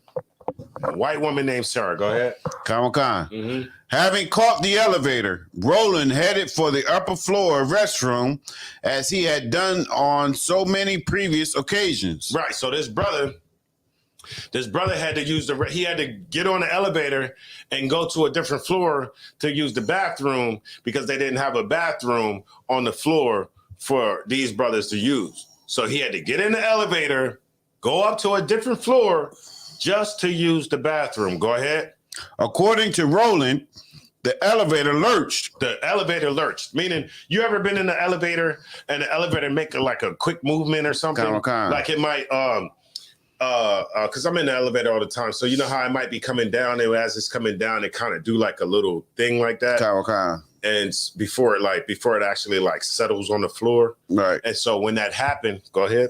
a white woman named Sarah. Go ahead. Comic-Con. Mm-hmm. Having caught the elevator, Roland headed for the upper floor restroom as he had done on so many previous occasions. Right. So this brother had to use he had to get on the elevator and go to a different floor to use the bathroom because they didn't have a bathroom on the floor for these brothers to use. So he had to get in the elevator, go up to a different floor just to use the bathroom. Go ahead. According to Roland, the elevator lurched. The elevator lurched, meaning you ever been in the elevator and the elevator make like a quick movement or something? Like it might, because I'm in the elevator all the time. So you know how it might be coming down, and as it's coming down, it kind of do like a little thing like that. And before it actually like settles on the floor. Right. And so when that happened, go ahead.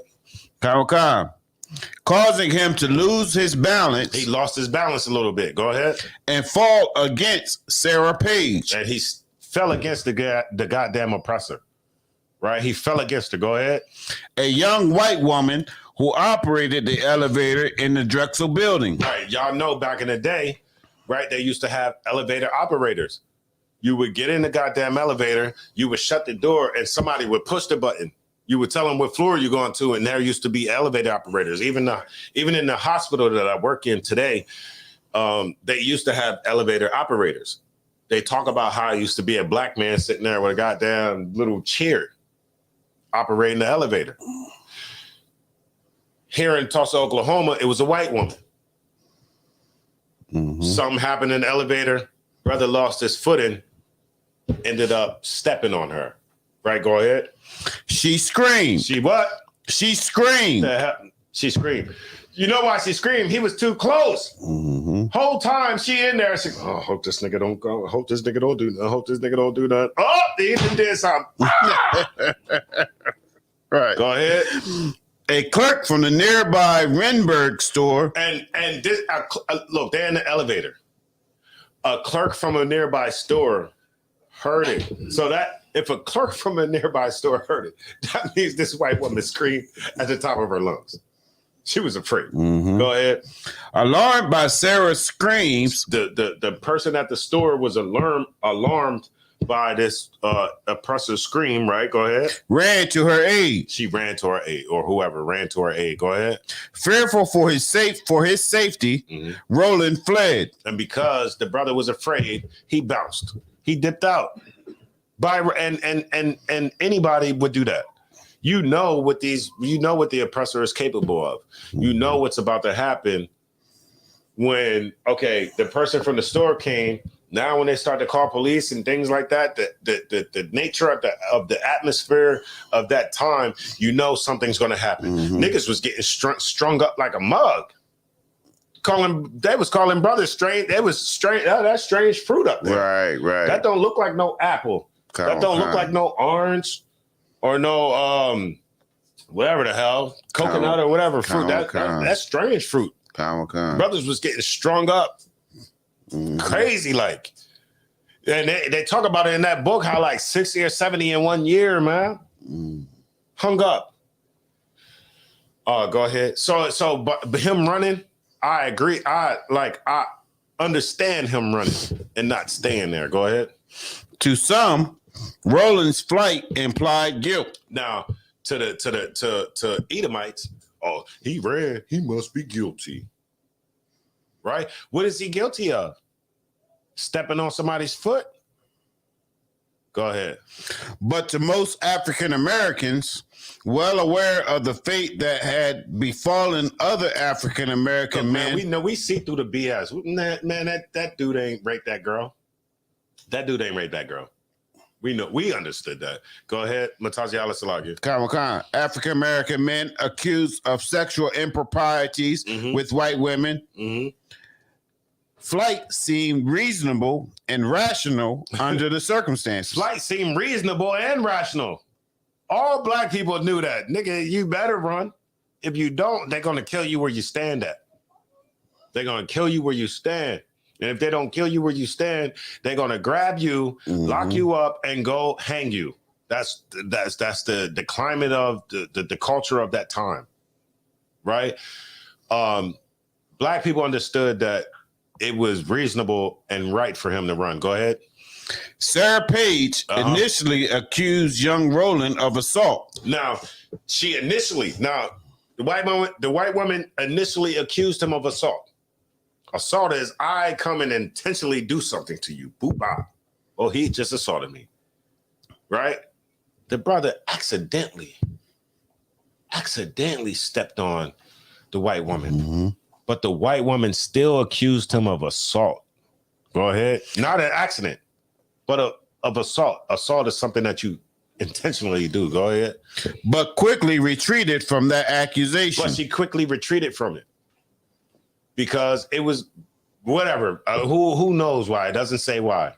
Causing him to lose his balance. He lost his balance a little bit. Go ahead. And fall against Sarah Page. And he fell against the goddamn oppressor. Right? He fell against her. Go ahead. A young white woman who operated the elevator in the Drexel building. Right. Y'all know back in the day, right, they used to have elevator operators. You would get in the goddamn elevator, you would shut the door, and somebody would push the button. You would tell them what floor you're going to, and there used to be elevator operators. Even in the hospital that I work in today, they used to have elevator operators. They talk about how it used to be a black man sitting there with a goddamn little chair operating the elevator. Here in Tulsa, Oklahoma, it was a white woman. Something happened in the elevator. Brother lost his footing, ended up stepping on her. Right, go ahead. She screamed. She what? She screamed. She screamed. You know why she screamed? He was too close. Whole time she in there. She, oh, hope this nigga don't go. Hope this nigga don't do that. Hope this nigga don't do that. Oh, he even did something. Right. Go ahead. A clerk from the nearby Renberg store. And this, look, they're in the elevator. A clerk from a nearby store heard it. So that if a clerk from a nearby store heard it, that means this white woman screamed at the top of her lungs. She was afraid. Go ahead. Alarmed by Sarah's screams, the person at the store was alarmed by this oppressor's scream. Right. Go ahead. Ran to her aid. She ran to her aid, or whoever ran to her aid. Go ahead. Fearful for his safety, Roland fled. And because the brother was afraid, he bounced. He dipped out. And anybody would do that. You know what the oppressor is capable of. You know what's about to happen when, okay, the person from the store came Now, when they start to call police and things like that, the nature of the atmosphere of that time, you know something's going to happen. Niggas was getting strung up like a mug. They was calling brothers strange. They was strange. Oh, that's strange fruit up there. Right. That don't look like no apple. That don't look like no orange or no whatever the hell, coconut or whatever fruit. That's strange fruit. Brothers was getting strung up. Crazy like. And they talk about it in that book how like 60 or 70 in 1 year, man. Hung up. Go ahead. But him running, I agree. I understand him running and not staying there. Go ahead. To some, Roland's flight implied guilt. Now, to Edomites, oh, he ran, he must be guilty. Right? What is he guilty of? Stepping on somebody's foot? Go ahead. But to most African Americans, well aware of the fate that had befallen other African American men. We see through the BS. Man, that dude ain't raped that girl. That dude ain't raped that girl. We know. We understood that. Go ahead, Matazi Alasalagi. Khan. African American men accused of sexual improprieties with white women. Flight seemed reasonable and rational under the circumstances. Flight seemed reasonable and rational. All black people knew that. Nigga, you better run. If you don't, they're going to kill you where you stand at. They're going to kill you where you stand. And if they don't kill you where you stand, they're going to grab you, lock you up, and go hang you. That's the climate of the culture of that time. Right? Black people understood that it was reasonable and right for him to run. Go ahead. Sarah Page initially accused young Roland of assault. Now, the white woman initially accused him of assault. Assault is I come and intentionally do something to you. Boop, bop. Oh, he just assaulted me. Right? The brother accidentally stepped on the white woman. But the white woman still accused him of assault. Go ahead. Not an accident, but of assault. Assault is something that you intentionally do. Go ahead. But quickly retreated from that accusation. But she quickly retreated from it. Because it was whatever. Who knows why? It doesn't say why.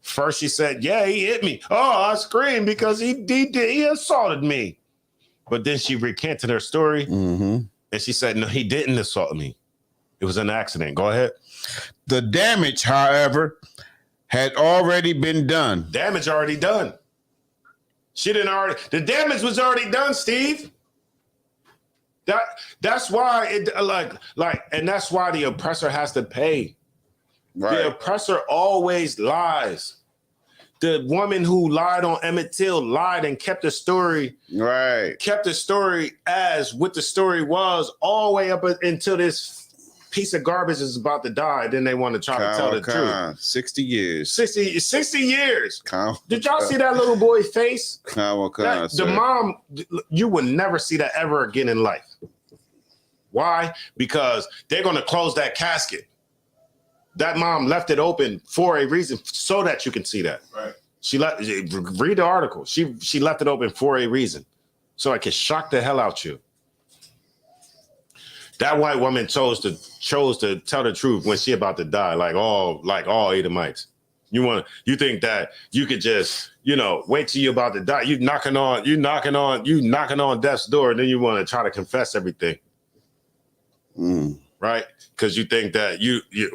First she said, yeah, he hit me. Oh, I screamed because he assaulted me. But then she recanted her story. And she said, no, he didn't assault me. It was an accident. Go ahead. The damage, however, had already been done. Damage already done. The damage was already done, Steve. That's why and that's why the oppressor has to pay. Right. The oppressor always lies. The woman who lied on Emmett Till lied and kept the story. Right. Kept the story as what the story was all the way up until this piece of garbage is about to die. Then they want to try to tell the truth. 60 years. 60 years. Did y'all see that little boy's face? The mom, you will never see that ever again in life. Why? Because they're going to close that casket. That mom left it open for a reason, so that you can see that. Right. Read the article. She left it open for a reason, so it can shock the hell out you. That white woman chose to tell the truth when she about to die, like all Edomites. You think that you could just, wait till you're about to die. You knocking on death's door, and then you want to try to confess everything. Right? Because you think that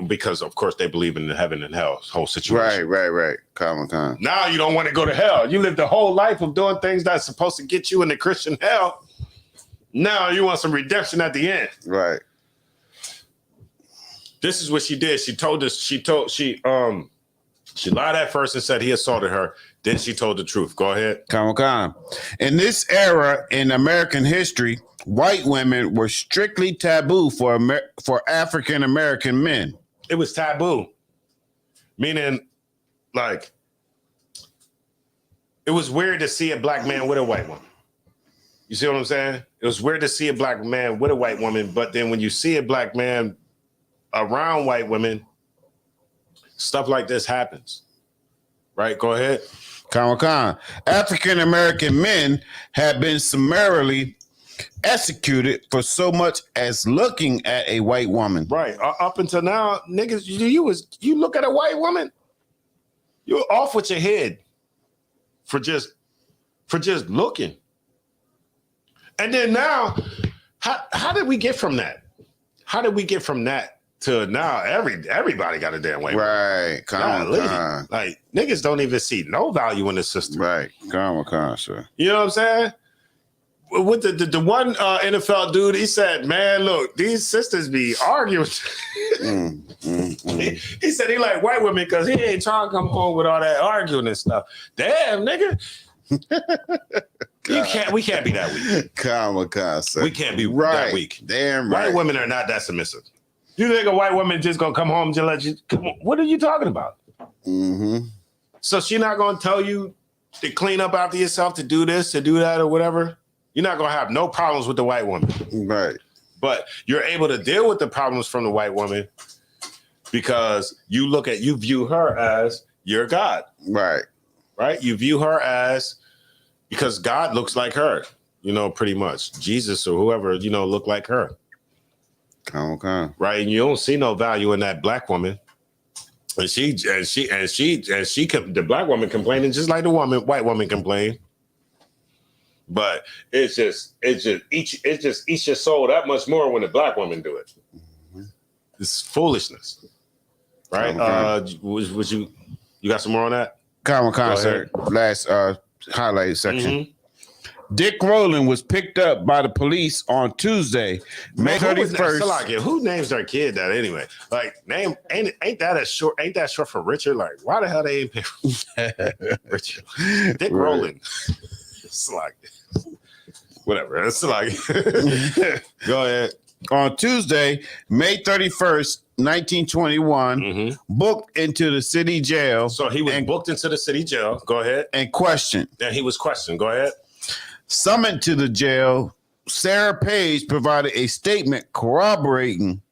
because of course they believe in the heaven and hell whole situation. Right. Come. Now you don't want to go to hell. You lived the whole life of doing things that's supposed to get you in the Christian hell. Now you want some redemption at the end. Right. This is what she did. She lied at first and said he assaulted her. Then she told the truth. Go ahead. Come. In this era in American history, white women were strictly taboo for African American men. It was taboo, meaning like it was weird to see a black man with a white woman. You see what I'm saying? It was weird to see a black man with a white woman, but then when you see a black man around white women, stuff like this happens. Right? Go ahead. African American men have been summarily executed for so much as looking at a white woman. Right. Up until now, niggas, you look at a white woman, you're off with your head for just looking. And then now, how did we get from that? How did we get from that to now everybody got a damn white woman? Right. Like niggas don't even see no value in the system. Right. Sir. You know what I'm saying? With the one NFL dude, he said, man, look, these sisters be arguing. He said he like white women because he ain't trying to come home with all that arguing and stuff. Damn, nigga. We can't be that weak. Sir. We can't be that weak. Damn right. White women are not that submissive. You think a white woman just gonna come home and just let you come on? What are you talking about? So she not gonna tell you to clean up after yourself, to do this, to do that, or whatever? You're not going to have no problems with the white woman. Right. But you're able to deal with the problems from the white woman because you view her as your God. Right. Right? You view her as, because God looks like her, pretty much. Jesus or whoever, look like her. Right? And you don't see no value in that black woman. And the black woman complaining just like the white woman complained. But it's just eats your soul that much more when the black women do it. It's foolishness, right? Was you got some more on that? Sir. Last highlight section. Dick Rowland was picked up by the police on Tuesday, May 31st. Who names their kid that anyway? Like, name ain't that short for Richard? Like, why the hell they ain't pick Richard? Dick Rowland. It's like, whatever. It's like, go ahead. On Tuesday, May 31st, 1921, booked into the city jail. So he was booked into the city jail. Go ahead. And questioned. And he was questioned. Go ahead. Summoned to the jail, Sarah Page provided a statement corroborating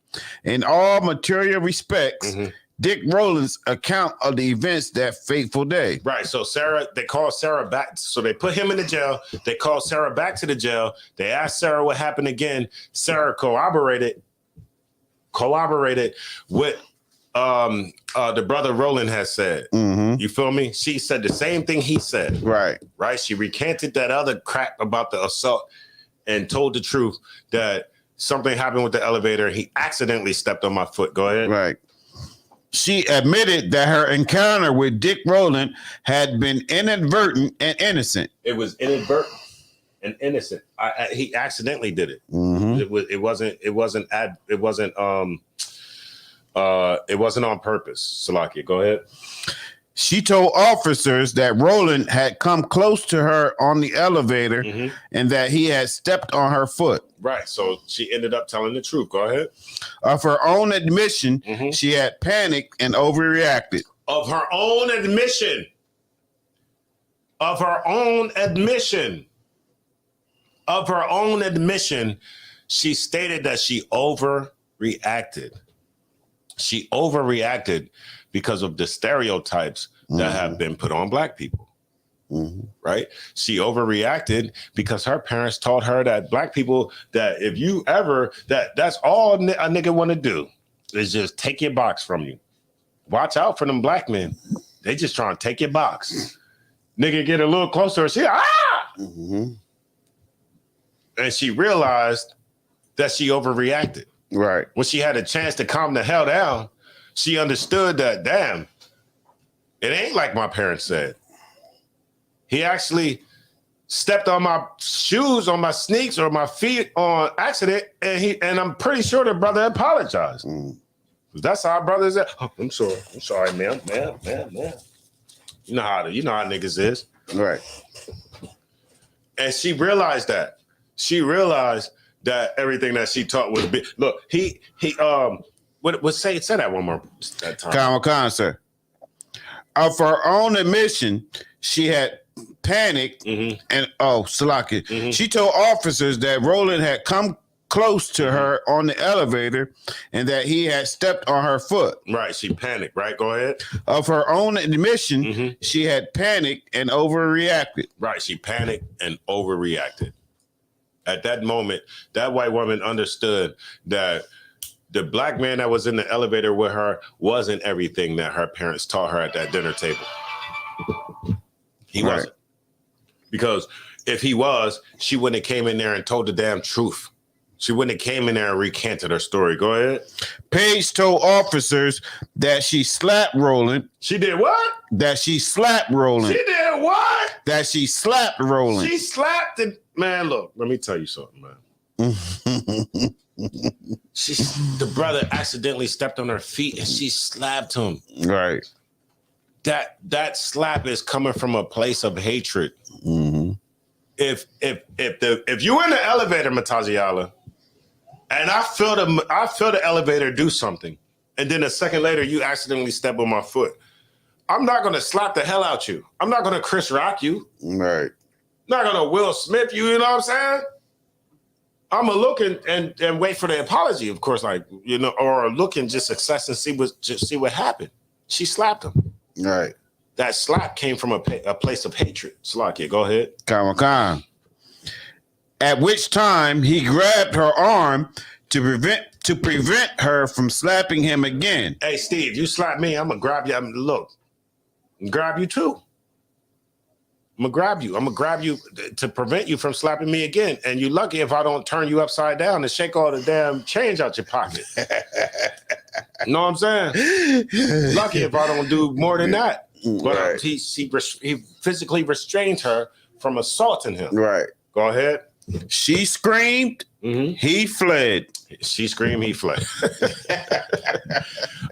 in all material respects Dick Rowland's account of the events that fateful day. Right. So they called Sarah back. So they put him in the jail. They called Sarah back to the jail. They asked Sarah what happened again. Sarah corroborated with the brother Rowland has said. You feel me? She said the same thing he said. Right. Right. She recanted that other crap about the assault and told the truth that something happened with the elevator. He accidentally stepped on my foot. Go ahead. Right. She admitted that her encounter with Dick Rowland had been inadvertent and innocent. It was inadvertent and innocent. He accidentally did it. It wasn't on purpose. Salakia, go ahead. She told officers that Rowland had come close to her on the elevator and that he had stepped on her foot. Right. So she ended up telling the truth. Go ahead. Of her own admission, she had panicked and overreacted. Of her own admission. She stated that she overreacted. She overreacted because of the stereotypes that have been put on black people. Right? She overreacted because her parents taught her that black people, that if you ever, that's all a nigga want to do is just take your box from you. Watch out for them black men. They just trying to take your box. Nigga get a little closer. She, and she realized that she overreacted. Right. When she had a chance to calm the hell down, she understood that, damn, it ain't like my parents said. He actually stepped on my shoes, on my sneaks, or my feet on accident, and I'm pretty sure the brother apologized. That's how our brothers are. Oh, I'm sorry, man. You know how niggas is. Right. And she realized that. She realized that everything that she taught was big. Look, say that one more time. Sir. Of her own admission, she had panicked and Salaki. She told officers that Rowland had come close to her on the elevator and that he had stepped on her foot. Right. She panicked, right? Go ahead. Of her own admission, she had panicked and overreacted. Right. She panicked and overreacted. At that moment, that white woman understood that the black man that was in the elevator with her wasn't everything that her parents taught her at that dinner table. He wasn't. Because if he was, she wouldn't have came in there and told the damn truth. She wouldn't have came in there and recanted her story. Go ahead. Paige told officers that she slapped Roland. She did what? That she slapped Roland. She did what? That she slapped Roland. She slapped it. Man, look, let me tell you something, man. The brother accidentally stepped on her feet and she slapped him. Right. That slap is coming from a place of hatred. Mm-hmm. If you in the elevator, Mataziala, and I feel the elevator do something, and then a second later you accidentally step on my foot, I'm not gonna slap the hell out you. I'm not gonna Chris Rock you. Right. Not gonna Will Smith you. You know what I'm saying? I'm gonna look and wait for the apology, of course, like or look and just assess and see what happened. She slapped him. Right. That slap came from a place of hatred. Slakia, go ahead. Come. At which time he grabbed her arm to prevent her from slapping him again. Hey, Steve, you slap me, I'm gonna grab you. Look, grab you too. I'm gonna grab you. I'm gonna grab you to prevent you from slapping me again. And you're lucky if I don't turn you upside down and shake all the damn change out your pocket. You know what I'm saying? Lucky if I don't do more than that. But Right. he physically restrained her from assaulting him. Right. Go ahead. She screamed. He fled. She screamed. He fled.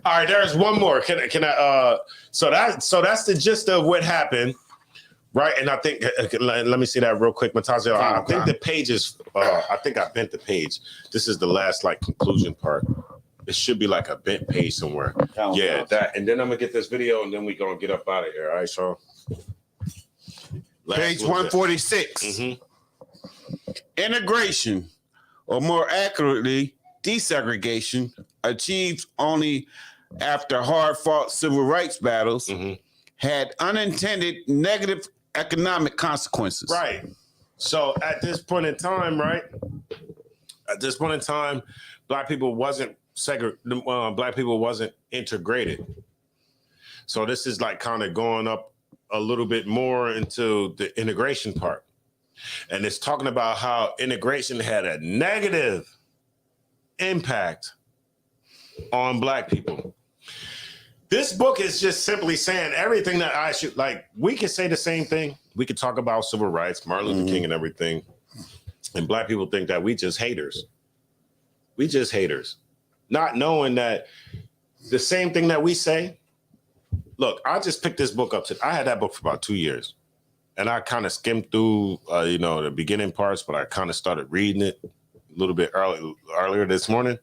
All right. There's one more. Can I? So that's the gist of what happened. Right, and I think let me see that real quick, Matazio. I think the page is. I think I bent the page. This is the last conclusion part. It should be like a bent page somewhere. Yeah, that, and then I'm gonna get this video, and then we gonna get up out of here. All right, so Page 146. Integration, or more accurately, desegregation, achieved only after hard-fought civil rights battles, had unintended negative economic consequences. Right. So at this point in time, Black people wasn't Black people wasn't integrated. So this is kind of going up a little bit more into the integration part. And it's talking about how integration had a negative impact on Black people. This book is just simply saying everything that I should we could say the same thing. We could talk about civil rights, Martin Luther King and everything. And Black people think that we just haters. We just haters. Not knowing that the same thing that we say. Look, I just picked this book up. I had that book for about 2 years. And I kind of skimmed through, the beginning parts, but I kind of started reading it a little bit earlier this morning.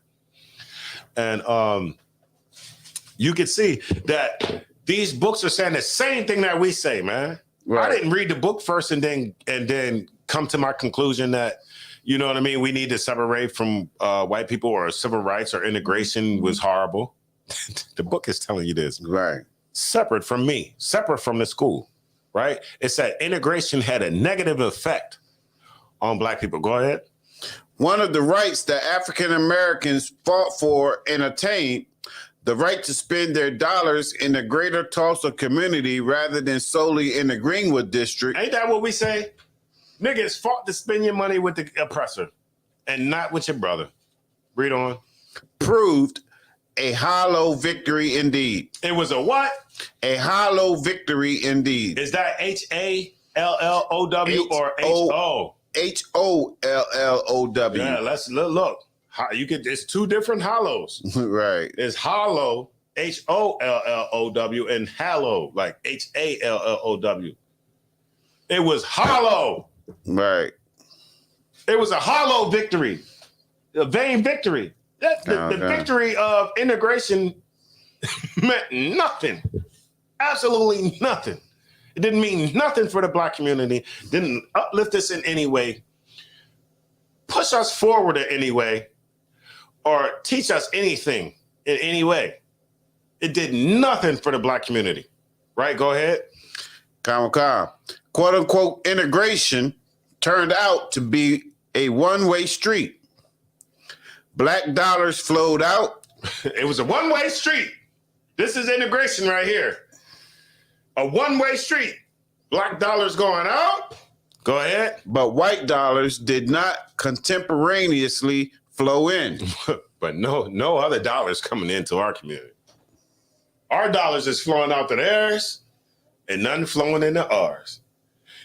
And you can see that these books are saying the same thing that we say, man. Right. I didn't read the book first and then come to my conclusion that, you know what I mean, we need to separate from white people, or civil rights or integration was horrible. The book is telling you this. Right. Separate from me, separate from the school, right? It said integration had a negative effect on Black people. Go ahead. One of the rights that African Americans fought for and attained, the right to spend their dollars in the greater Tulsa community rather than solely in the Greenwood district. Ain't that what we say? Niggas fought to spend your money with the oppressor and not with your brother. Read on. Proved a hollow victory indeed. It was a what? A hollow victory indeed. Is that HALLOW or HO? HOLLOW. Yeah, let's look. You could. It's two different hollows. Right. It's hollow, HOLLOW, and hallow, like HALLOW. It was hollow. Right. It was a hollow victory, a vain victory. The victory of integration meant nothing. Absolutely nothing. It didn't mean nothing for the Black community. Didn't uplift us in any way. push us forward in any way or teach us anything in any way. It did nothing for the black community. Right? Go ahead. Quote unquote integration turned out to be a one-way street. Black dollars flowed out. It was a one-way street. This is integration right here. A one-way street. Black dollars going out. Go ahead. But white dollars did not contemporaneously flow in. But no other dollars coming into our community. Our dollars is flowing out to theirs and none flowing into ours.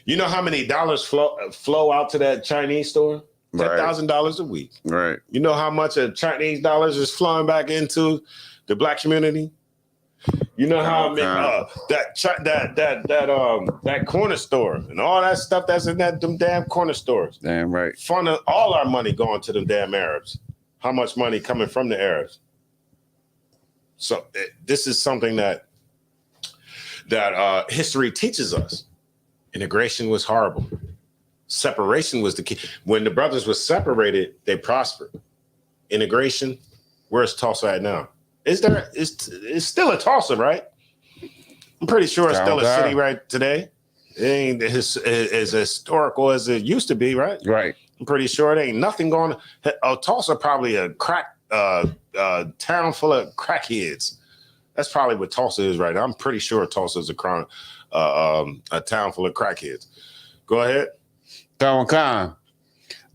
You know how many dollars flow out to that Chinese store? $10,000 a week. Right. You know how much of Chinese dollars is flowing back into the black community? You know how many that corner store and all that stuff that's in them damn corner stores. Damn right. Fund all our money going to them damn Arabs. How much money coming from the Arabs? So this is something that history teaches us. Integration was horrible. Separation was the key. When the brothers were separated, they prospered. Integration, where's Tulsa at now? It's still a Tulsa, right? I'm pretty sure it's still a city right today. It ain't as historical as it used to be, right? Right. I'm pretty sure it ain't nothing going on. Tulsa probably a crack town full of crackheads. That's probably what Tulsa is right now. I'm pretty sure Tulsa is a town full of crackheads. Go ahead.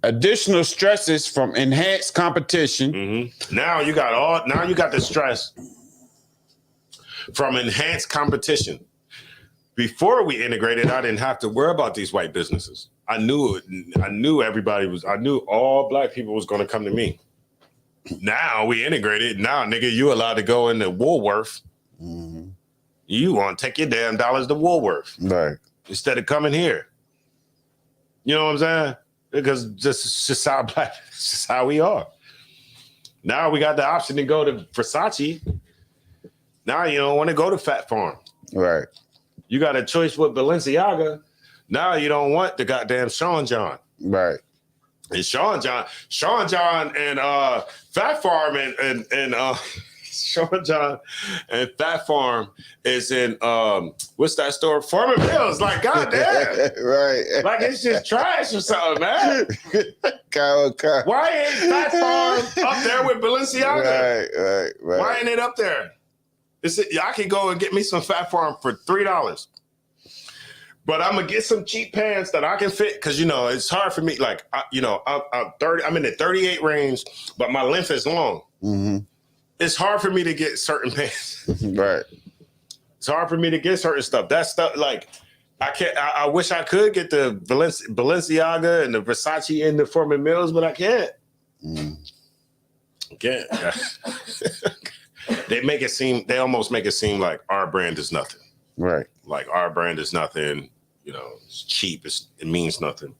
Additional stresses from enhanced competition. Mm-hmm. Now you got the stress from enhanced competition. Before we integrated, I didn't have to worry about these white businesses. I knew all black people was going to come to me. Now we integrated. Now, nigga, you allowed to go into Woolworth. Mm-hmm. You want to take your damn dollars to Woolworth. Right. Instead of coming here. You know what I'm saying? Because this is just how we are. Now we got the option to go to Versace. Now you don't want to go to Fat Farm. Right. You got a choice with Balenciaga. Now you don't want the goddamn Sean John. Right. And Sean John and Fat Farm and Sean John and Fat Farm is in what's that store? Farmer Mills. Like, goddamn. Right. Like it's just trash or something, man. Okay. Why ain't Fat Farm up there with Balenciaga? Right. Why ain't it up there? I can go and get me some Fat Farm for $3. But I'm gonna get some cheap pants that I can fit because it's hard for me. Like I'm 30. I'm in the 38 range, but my length is long. Mm-hmm. It's hard for me to get certain pants. Right. It's hard for me to get certain stuff. That stuff, like I can't. I wish I could get the Balenciaga and the Versace and the Foreman Mills, but I can't. Can't. They almost make it seem like our brand is nothing. Right. Like our brand is nothing, it's cheap. It means nothing.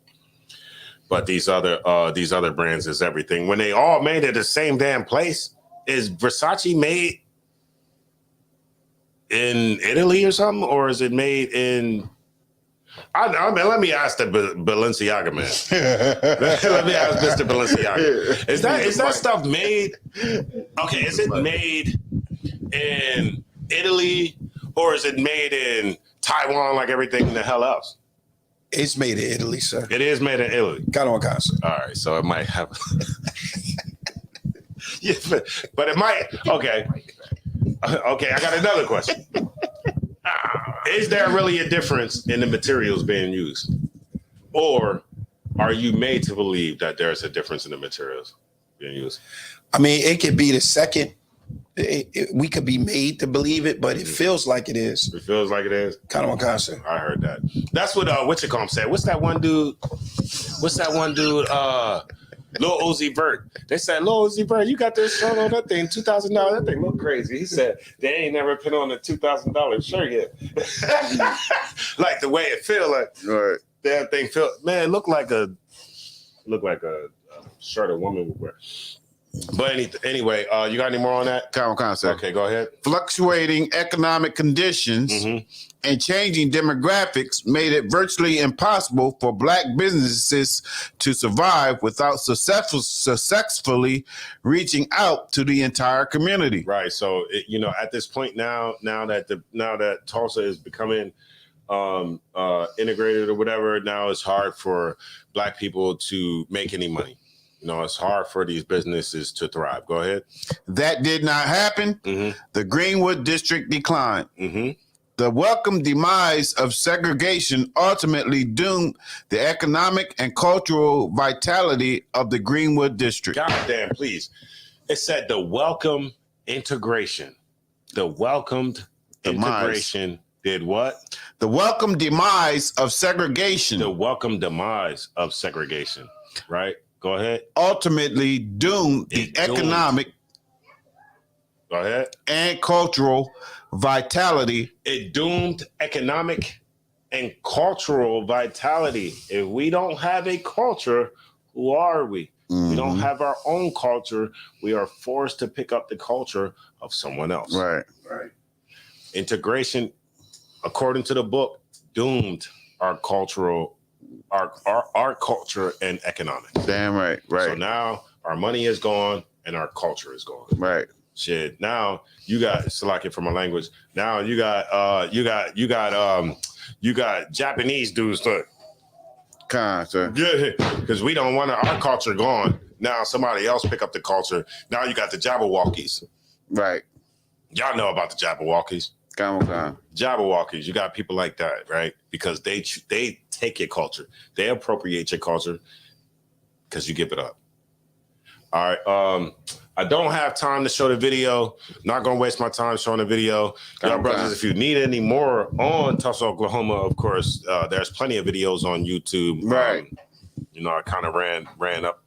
But these other brands is everything. When they all made it the same damn place, is Versace made in Italy or something, or is it made in? Let me ask the Balenciaga man. Let me ask Mr. Balenciaga. Is that stuff made? Okay, is it made in Italy? Or is it made in Taiwan like everything in the hell else? It's made in Italy, sir. It is made in Italy. Got on concert. All right, so it might have. Yeah, but it might. Okay. Okay, I got another question. Is there really a difference in the materials being used? Or are you made to believe that there's a difference in the materials being used? I mean, it could be the second. We could be made to believe it, but it feels like it is. It feels like it is. Kind of on concert. I heard that. That's what Whatchacom said. What's that one dude? Lil Uzi Vert. They said, Lil Uzi Vert, you got this shirt on that thing, $2,000. That thing look crazy. He said they ain't never put on a $2,000 shirt yet. Like the way it feel like. Right. Damn thing feel, man, look like a shirt a woman would wear. But anyway, you got any more on that? Sir. Okay, go ahead. Fluctuating economic conditions and changing demographics made it virtually impossible for Black businesses to survive without successfully reaching out to the entire community. Right. So, at this point now that Tulsa is becoming integrated or whatever, now it's hard for Black people to make any money. It's hard for these businesses to thrive. Go ahead. That did not happen. The Greenwood district declined. The welcome demise of segregation ultimately doomed the economic and cultural vitality of the Greenwood district. God damn, please. It said the welcome integration. The welcomed integration did what? The welcome demise of segregation. The welcome demise of segregation. Right? Go ahead. Ultimately doomed the economic Go ahead. and cultural vitality. It doomed economic and cultural vitality. If we don't have a culture, who are we? We don't have our own culture. We are forced to pick up the culture of someone else. Right. Integration, according to the book, doomed our cultural our culture and economics. Damn right. So now our money is gone and our culture is gone. Right. Shit. Now you got Salaki for my language. Now you got Japanese dudes look. Sir. Yeah, because we don't want our culture gone. Now somebody else pick up the culture. Now you got the Jabberwockies. Right. Y'all know about the Jabberwockies. Jabberwockies. You got people like that, right? Because they take your culture. They appropriate your culture because you give it up. All right. I don't have time to show the video. Not going to waste my time showing the video. Y'all brothers, if you need any more on Tulsa, Oklahoma, of course, there's plenty of videos on YouTube. Right. I kind of ran up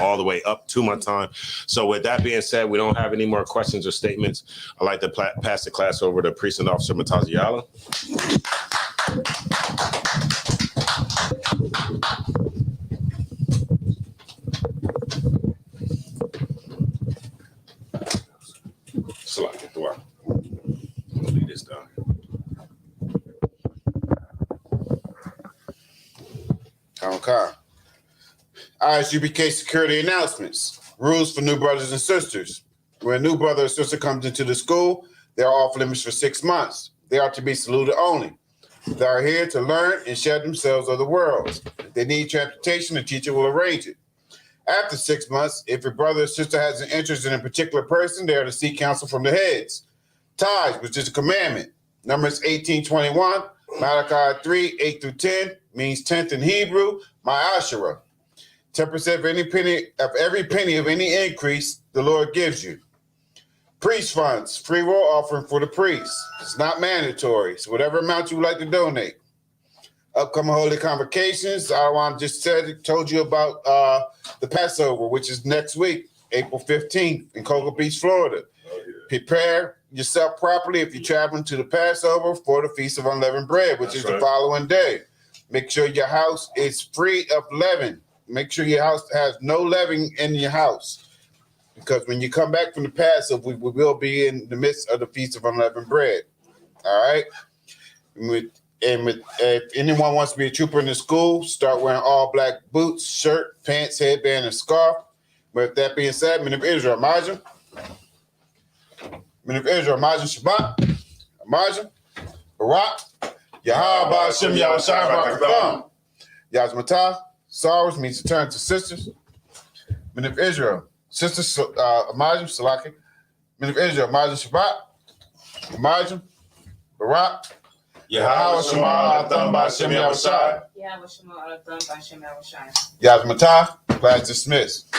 all the way up to my time. So with that being said, we don't have any more questions or statements. I'd like to pass the class over to Precinct Officer Mataziala. Salaki, Dua. I'm gonna leave this down. ISUPK security announcements. Rules for new brothers and sisters. When a new brother or sister comes into the school, they are off limits for 6 months. They are to be saluted only. They are here to learn and share themselves of the world. If they need transportation, the teacher will arrange it. After 6 months, if your brother or sister has an interest in a particular person, they are to seek counsel from the heads. Tithes, which is a commandment. Numbers 18:21, Malachi 3:8-10, means 10th in Hebrew, Ma'ashera. 10% of every penny of any increase the Lord gives you. Priest funds, free will offering for the priest. It's not mandatory. So whatever amount you would like to donate. Upcoming holy convocations. Awan just told you about the Passover, which is next week, April 15th in Cocoa Beach, Florida. Prepare yourself properly if you're traveling to the Passover for the Feast of Unleavened Bread, which is the following day. Make sure your house is free of leaven. Make sure your house has no leaven in your house. Because when you come back from the Passover, we will be in the midst of the Feast of Unleavened Bread. All right? If anyone wants to be a trooper in the school, start wearing all black boots, shirt, pants, headband, and scarf. But with that being said, Men of Israel, Majah. Men of Israel, Majah Shabbat. Majah, Barak, Yahweh Hashem Yahushua Barakam. Yazmatah, sorrows means to turn to sisters. Men of Israel, sisters, Majah, Salaki. Men of Israel, Majah Shabbat. Majah, Barak, Yahweh Shema Atam B'Hashem Yahushua. Yazmatah, class dismissed.